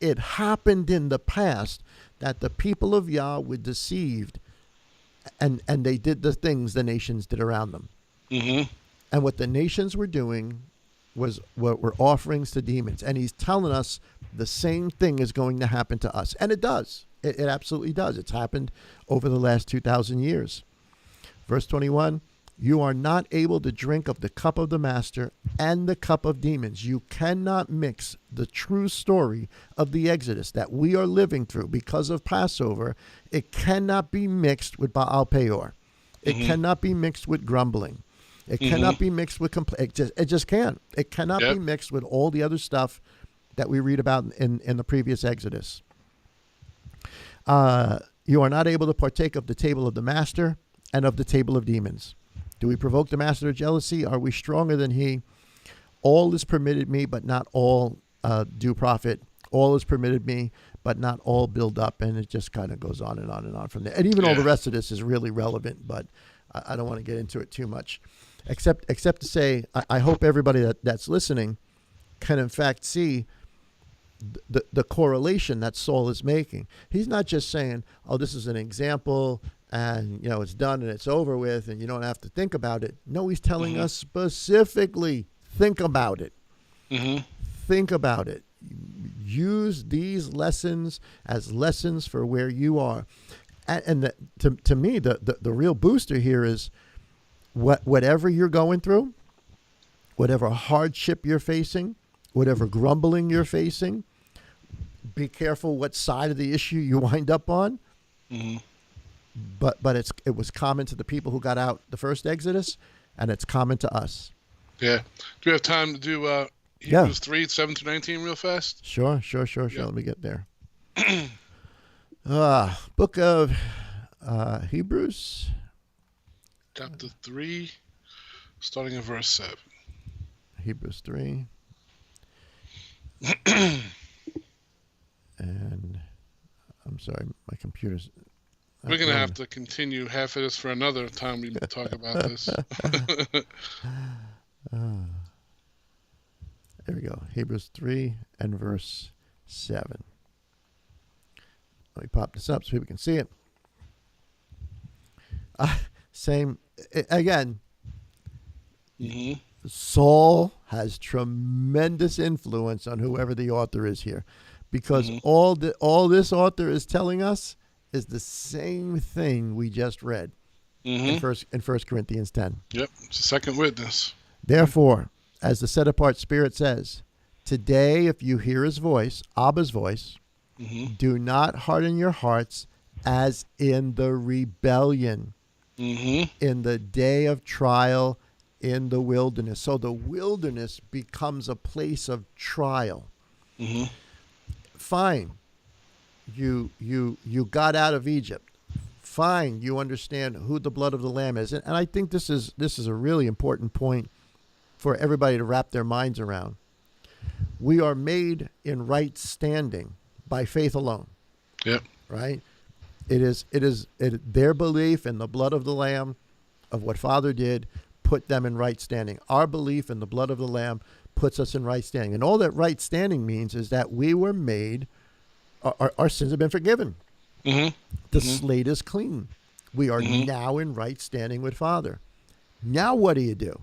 it happened in the past that the people of Yah were deceived, and they did the things the nations did around them. And what the nations were doing were offerings to demons. And he's telling us the same thing is going to happen to us. And it does. It absolutely does. It's happened over the last 2,000 years. Verse 21, you are not able to drink of the cup of the master and the cup of demons. You cannot mix the true story of the Exodus that we are living through because of Passover. It cannot be mixed with Baal Peor. It cannot be mixed with grumbling. It cannot be mixed with it just can't. It cannot be mixed with all the other stuff that we read about in the previous Exodus. You are not able to partake of the table of the master and of the table of demons. Do we provoke the master to jealousy? Are we stronger than he? All is permitted me, but not all do profit. All is permitted me, but not all build up. And it just kind of goes on and on and on from there. And even all the rest of this is really relevant, but I don't want to get into it too much. Except to say, I hope everybody that's listening can in fact see the correlation that Saul is making. He's not just saying, oh, this is an example and, it's done and it's over with and you don't have to think about it. No, he's telling us specifically, think about it. Think about it. Use these lessons as lessons for where you are. And to me, the real booster here is whatever you're going through, whatever hardship you're facing, whatever grumbling you're facing, be careful what side of the issue you wind up on. But it was common to the people who got out the first Exodus, and it's common to us. Yeah. Do we have time to do Hebrews 3, 7 to 19 real fast? Sure. Let me get there. Book of Hebrews. Chapter 3, starting in verse 7. Hebrews 3. And I'm sorry, my computer's... We're going to have to continue half of this for another time we talk about this. There we go. Hebrews 3 and verse 7. Let me pop this up so people can see it. Same, again, Saul has tremendous influence on whoever the author is here, because all this author is telling us is the same thing we just read in First Corinthians 10. Yep, it's a second witness. Therefore, as the set-apart Spirit says, today if you hear his voice, Abba's voice, do not harden your hearts as in the rebellion, in the day of trial in the wilderness. So the wilderness becomes a place of trial. Fine. You got out of Egypt. Fine, you understand who the blood of the Lamb is. And I think this is a really important point for everybody to wrap their minds around. We are made in right standing by faith alone. Yep. Right? It is their belief in the blood of the Lamb, of what Father did, put them in right standing. Our belief in the blood of the Lamb puts us in right standing. And all that right standing means is that we were made, our sins have been forgiven. The slate is clean. We are now in right standing with Father. Now what do?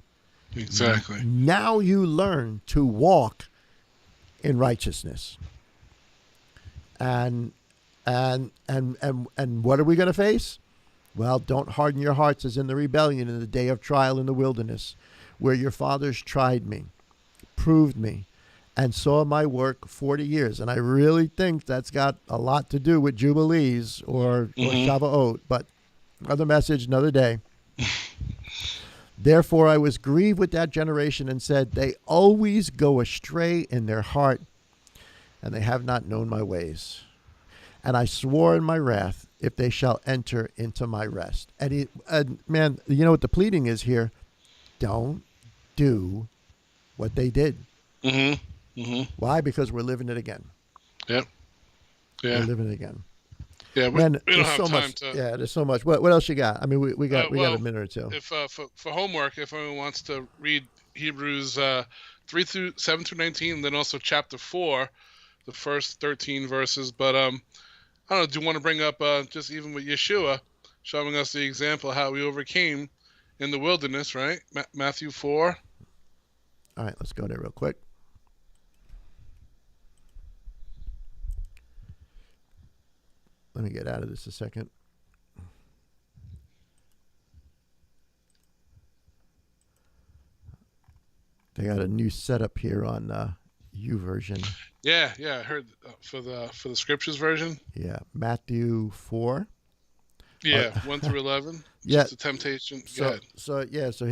Exactly. Now you learn to walk in righteousness. And what are we going to face? Well, don't harden your hearts as in the rebellion in the day of trial in the wilderness, where your fathers tried me, proved me, and saw my work 40 years. And I really think that's got a lot to do with Jubilees or Shavuot, but another message, another day. Therefore I was grieved with that generation and said, they always go astray in their heart, and they have not known my ways. And I swore in my wrath, if they shall enter into my rest. And man, you know what the pleading is here? Don't do what they did. Why? Because we're living it again. Yep. Yeah. We're living it again. Yeah, we don't have time to. Yeah, there's so much. What else you got? I mean, we got a minute or two. If for homework, if anyone wants to read Hebrews 3 through 7 through 19, and then also chapter 4, the first 13 verses. But I don't know. Do you want to bring up just even with Yeshua, showing us the example of how we overcame in the wilderness, right? Matthew 4. All right, let's go there real quick. Let me get out of this a second. They got a new setup here on YouVersion. Yeah, I heard for the Scriptures version. Yeah, Matthew 4. Yeah, 1 through 11. Yeah. Just a temptation. So here's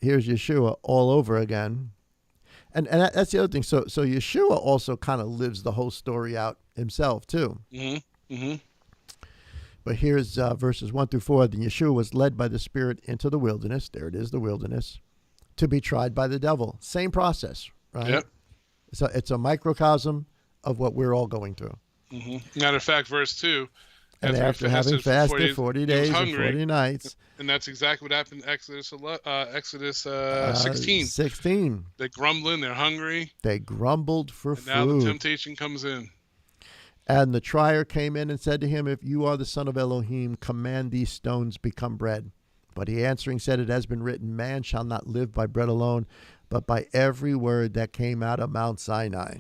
Yeshua all over again, and that's the other thing. So Yeshua also kind of lives the whole story out himself too. Mm-hmm. Mm-hmm. But here's verses 1-4. Then Yeshua was led by the Spirit into the wilderness. There it is, the wilderness, to be tried by the devil. Same process, right? Yep. So it's a microcosm of what we're all going through. Mm-hmm. Matter of fact, verse 2. And after having fasted 40 days and 40 nights. And that's exactly what happened in Exodus 16. 16. They're grumbling. They're hungry. They grumbled for and food. Now the temptation comes in. And the trier came in and said to him, if you are the son of Elohim, command these stones become bread. But he answering said, it has been written, man shall not live by bread alone, but by every word that came out of Mount Sinai.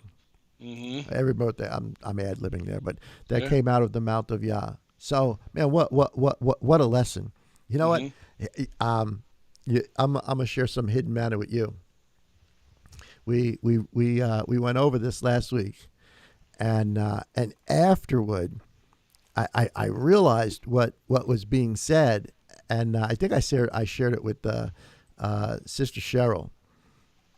Mm-hmm. Every word that I'm ad-libbing there, but that came out of the mouth of Yah. So, man, what a lesson. You know what? I'm gonna share some hidden manna with you. We went over this last week. And afterward, I realized what was being said, and I think I shared it with Sister Cheryl.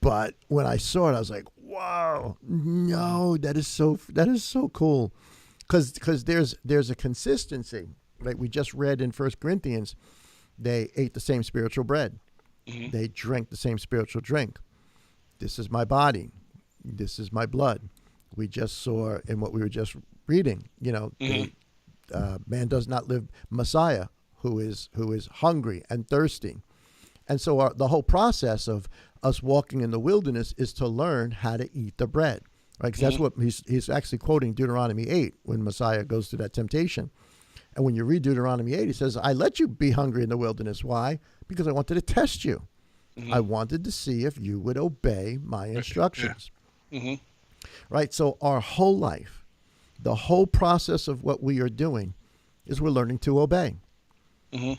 But when I saw it, I was like, "Wow, no, that is so cool," because there's a consistency. Right? We just read in 1 Corinthians, they ate the same spiritual bread, they drank the same spiritual drink. This is my body, this is my blood. We just saw in what we were just reading, man does not live Messiah, who is hungry and thirsty. And so the whole process of us walking in the wilderness is to learn how to eat the bread, right? Because that's what he's actually quoting Deuteronomy 8 when Messiah goes through that temptation. And when you read Deuteronomy 8, he says, I let you be hungry in the wilderness. Why? Because I wanted to test you. I wanted to see if you would obey my instructions. Mm-hmm. Right? So our whole life, the whole process of what we are doing is we're learning to obey.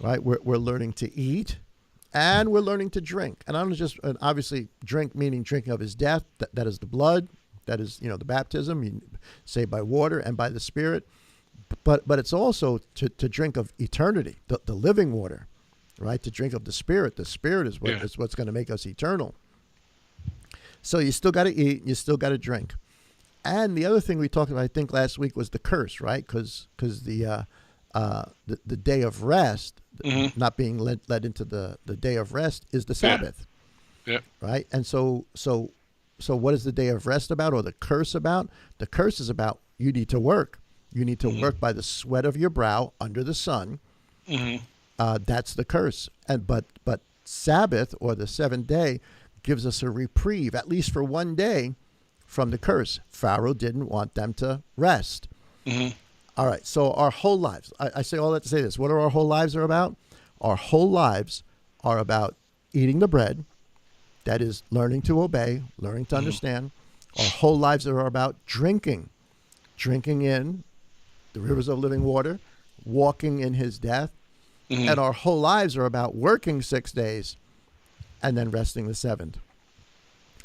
Right? We're learning to eat and we're learning to drink. And I don't just, obviously, drink meaning drinking of his death. That is the blood. That is, the baptism, you say by water and by the Spirit. But it's also to drink of eternity, the living water, right? To drink of the Spirit. The Spirit is what's going to make us eternal. So you still got to eat, you still got to drink. And the other thing we talked about, I think last week, was the curse, right? Because the day of rest, not being led into the day of rest, is the Sabbath. Yeah. Right? And so what is the day of rest about, or the curse about? The curse is about you need to work. You need to work by the sweat of your brow under the sun. That's the curse. But Sabbath, or the seventh day, gives us a reprieve, at least for one day, from the curse. Pharaoh didn't want them to rest. All right, so our whole lives, I say all that to say this. What are our whole lives are about? Our whole lives are about eating the bread, that is learning to obey, learning to understand. Our whole lives are about drinking in the rivers of living water, walking in his death. And our whole lives are about working 6 days and then resting the seventh.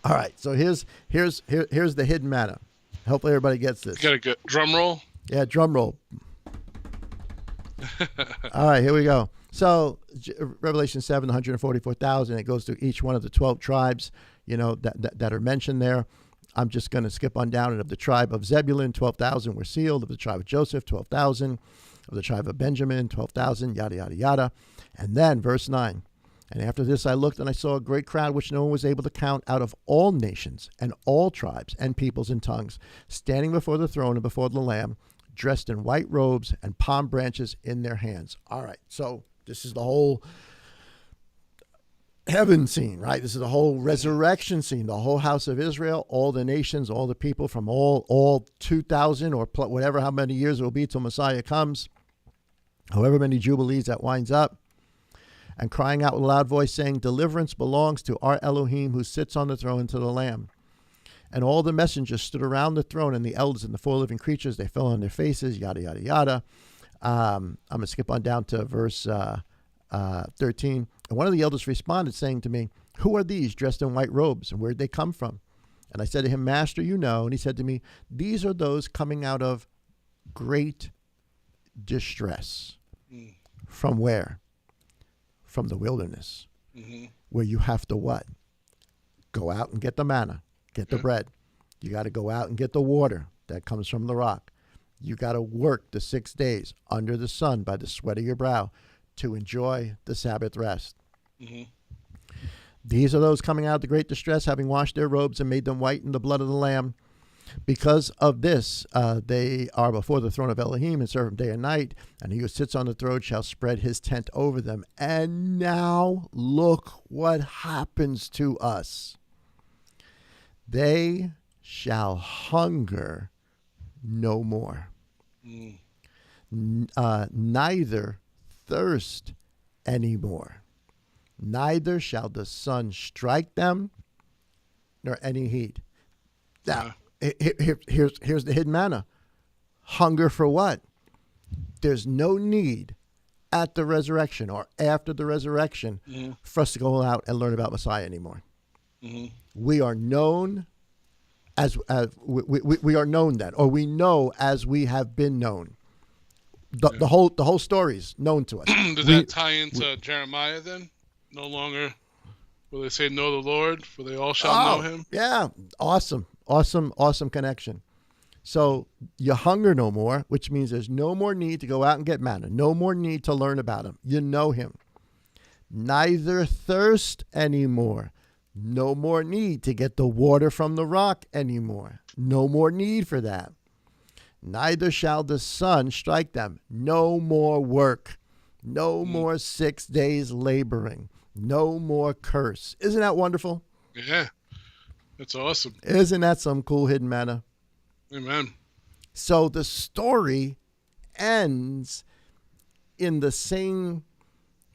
All right, so here's the hidden manna. Hopefully everybody gets this. Got a good drum roll? Yeah, drum roll. All right, here we go. So Revelation 7, 144,000, it goes through each one of the 12 tribes, that are mentioned there. I'm just going to skip on down. And of the tribe of Zebulun, 12,000 were sealed. Of the tribe of Joseph, 12,000. Of the tribe of Benjamin, 12,000, yada, yada, yada. And then verse 9. And after this I looked, and I saw a great crowd which no one was able to count, out of all nations and all tribes and peoples and tongues, standing before the throne and before the Lamb, dressed in white robes and palm branches in their hands. All right, so this is the whole heaven scene, right? This is the whole resurrection scene, the whole house of Israel, all the nations, all the people from all 2,000 or whatever, how many years it will be till Messiah comes, however many jubilees that winds up, and crying out with a loud voice, saying, deliverance belongs to our Elohim who sits on the throne and to the Lamb. And all the messengers stood around the throne, and the elders and the four living creatures, they fell on their faces, yada, yada, yada. I'm going to skip on down to verse 13. And one of the elders responded, saying to me, who are these dressed in white robes, and where did they come from? And I said to him, Master, you know. And he said to me, these are those coming out of great distress. From where? from the wilderness, Mm-hmm. where you have to what? Go out and get the manna, get the bread. You got to go out and get the water that comes from the rock. You got to work the 6 days under the sun by the sweat of your brow to enjoy the Sabbath rest. Mm-hmm. These are those coming out of the great distress, having washed their robes and made them white in the blood of the Lamb. Because of this, they are before the throne of Elohim and serve him day and night, and he who sits on the throne shall spread his tent over them. And now look what happens to us. They shall hunger no more, neither thirst anymore. Neither shall the sun strike them, nor any heat. Now, here's the hidden manna. Hunger for what? There's no need at the resurrection or after the resurrection for us to go out and learn about Messiah anymore. Mm-hmm. We are known as we are known then, or we know as we have been known. The whole story is known to us. Does that tie into Jeremiah then? No longer will they say know the Lord, for they all shall know him. Yeah, awesome connection. So you hunger no more, which means there's no more need to go out and get manna, no more need to learn about him. You know him. Neither thirst anymore. No more need to get the water from the rock anymore. No more need for that. Neither shall the sun strike them. No more work. No more 6 days laboring. No more curse. Isn't that wonderful? Yeah. That's awesome. Isn't that some cool hidden manna? Amen. So the story ends in the same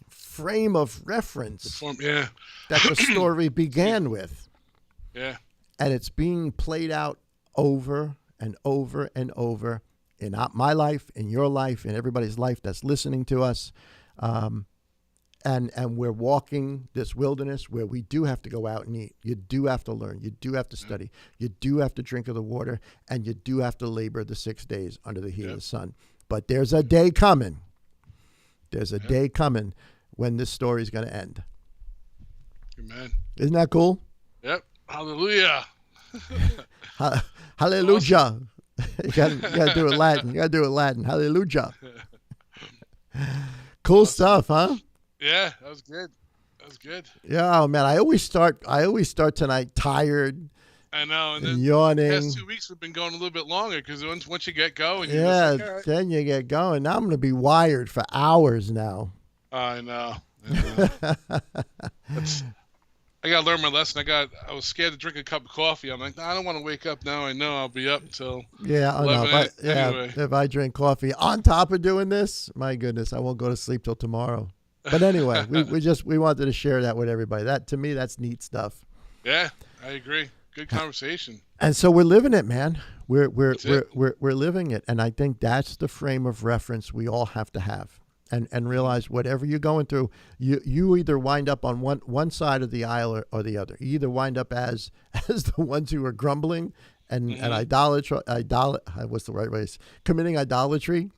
frame of reference that the story began with. Yeah. And it's being played out over and over and over in my life, in your life, in everybody's life that's listening to us. And we're walking this wilderness where we do have to go out and eat. You do have to learn. You do have to study. You do have to drink of the water. And you do have to labor the 6 days under the heat of the sun. But there's a day coming. There's a day coming when this story is going to end. Amen. Isn't that cool? Yep. Hallelujah. Hallelujah. Awesome. You got to do it Latin. You got to do it Latin. Hallelujah. Cool stuff, huh? Yeah, that was good. That was good. Yeah, oh man, I always start tonight tired. I know, and then yawning. The past 2 weeks have been going a little bit longer because once you get going, you're just like, all right. Then you get going. Now I'm going to be wired for hours now. I know. I got to learn my lesson. I was scared to drink a cup of coffee. I'm like, I don't want to wake up now. I know I'll be up until 11. Anyway. If I drink coffee on top of doing this, my goodness, I won't go to sleep till tomorrow. But anyway, we wanted to share that with everybody. That to me, that's neat stuff. Yeah, I agree. Good conversation. And so we're living it, man. We're living it, and I think that's the frame of reference we all have to have, and realize whatever you're going through, you either wind up on one side of the aisle or the other. You either wind up as the ones who are grumbling and what's the right way? Committing idolatry,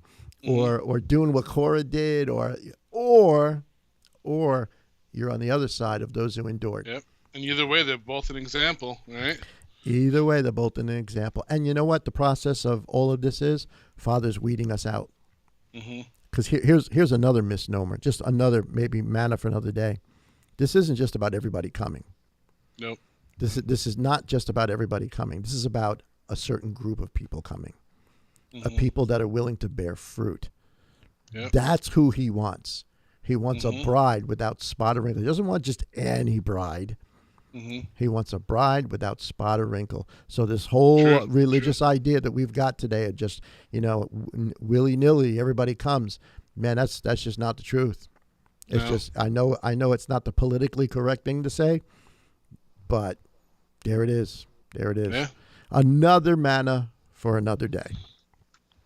or doing what Korah did, or you're on the other side of those who endured. Yep. And either way, they're both an example, right? Either way, they're both an example. And you know what the process of all of this is? Father's weeding us out. Because here's another misnomer, just another maybe manna for another day. This isn't just about everybody coming. Nope. This is not just about everybody coming. This is about a certain group of people coming, a people that are willing to bear fruit. Yep. That's who he wants. He wants a bride without spot or wrinkle. He doesn't want just any bride. He wants a bride without spot or wrinkle. So this whole religious idea that we've got today of just, willy-nilly, everybody comes, man, that's just not the truth. It's just, I know it's not the politically correct thing to say, but there it is. There it is. Yeah. Another manna for another day.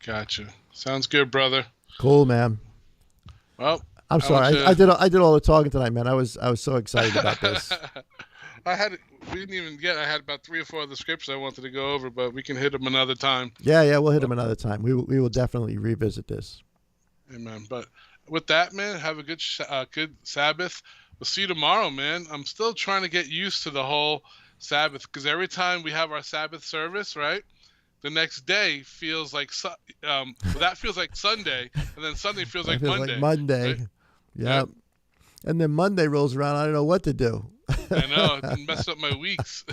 Gotcha. Sounds good, brother. Cool, man. Well, I'm sorry. I did all the talking tonight, man. I was so excited about this. I had about 3 or 4 other scriptures I wanted to go over, but we can hit them another time. Yeah, we'll hit them another time. We will definitely revisit this. Amen. But with that, man, have a good Sabbath. We'll see you tomorrow, man. I'm still trying to get used to the whole Sabbath, because every time we have our Sabbath service, right, the next day feels like that feels like Sunday, and then Sunday feels It like feels like Monday. Monday. Right? Yep. And then Monday rolls around. I don't know what to do. I know, it messed up my weeks.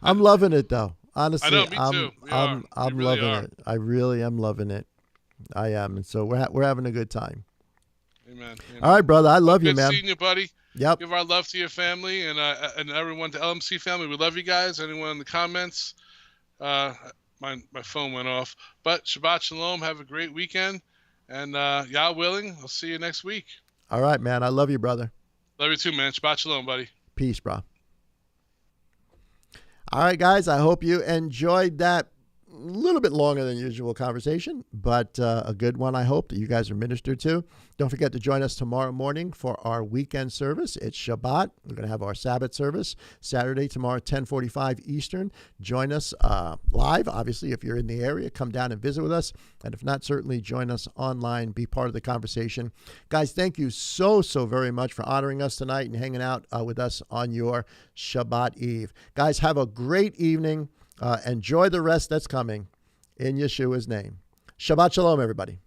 I'm loving it though. Honestly, I know, me too. I'm really loving are. it. I really am loving it. I am, and so we're having a good time. Amen. All right, brother. I love you, Good man. seeing you, buddy. Yep. Give our love to your family and everyone to LMC family. We love you guys. Anyone in the comments? My phone went off. But Shabbat Shalom. Have a great weekend. And Yah willing, I'll see you next week. All right, man. I love you, brother. Love you too, man. Shabbat Shalom, buddy. Peace, bro. All right, guys. I hope you enjoyed that little bit longer than usual conversation, but a good one, I hope, that you guys are ministered to. Don't forget to join us tomorrow morning for our weekend service. It's Shabbat. We're going to have our Sabbath service Saturday, tomorrow, 10:45 Eastern. Join us live. Obviously, if you're in the area, come down and visit with us. And if not, certainly join us online. Be part of the conversation. Guys, thank you so very much for honoring us tonight and hanging out with us on your Shabbat Eve. Guys, have a great evening. Enjoy the rest that's coming in Yeshua's name. Shabbat Shalom, everybody.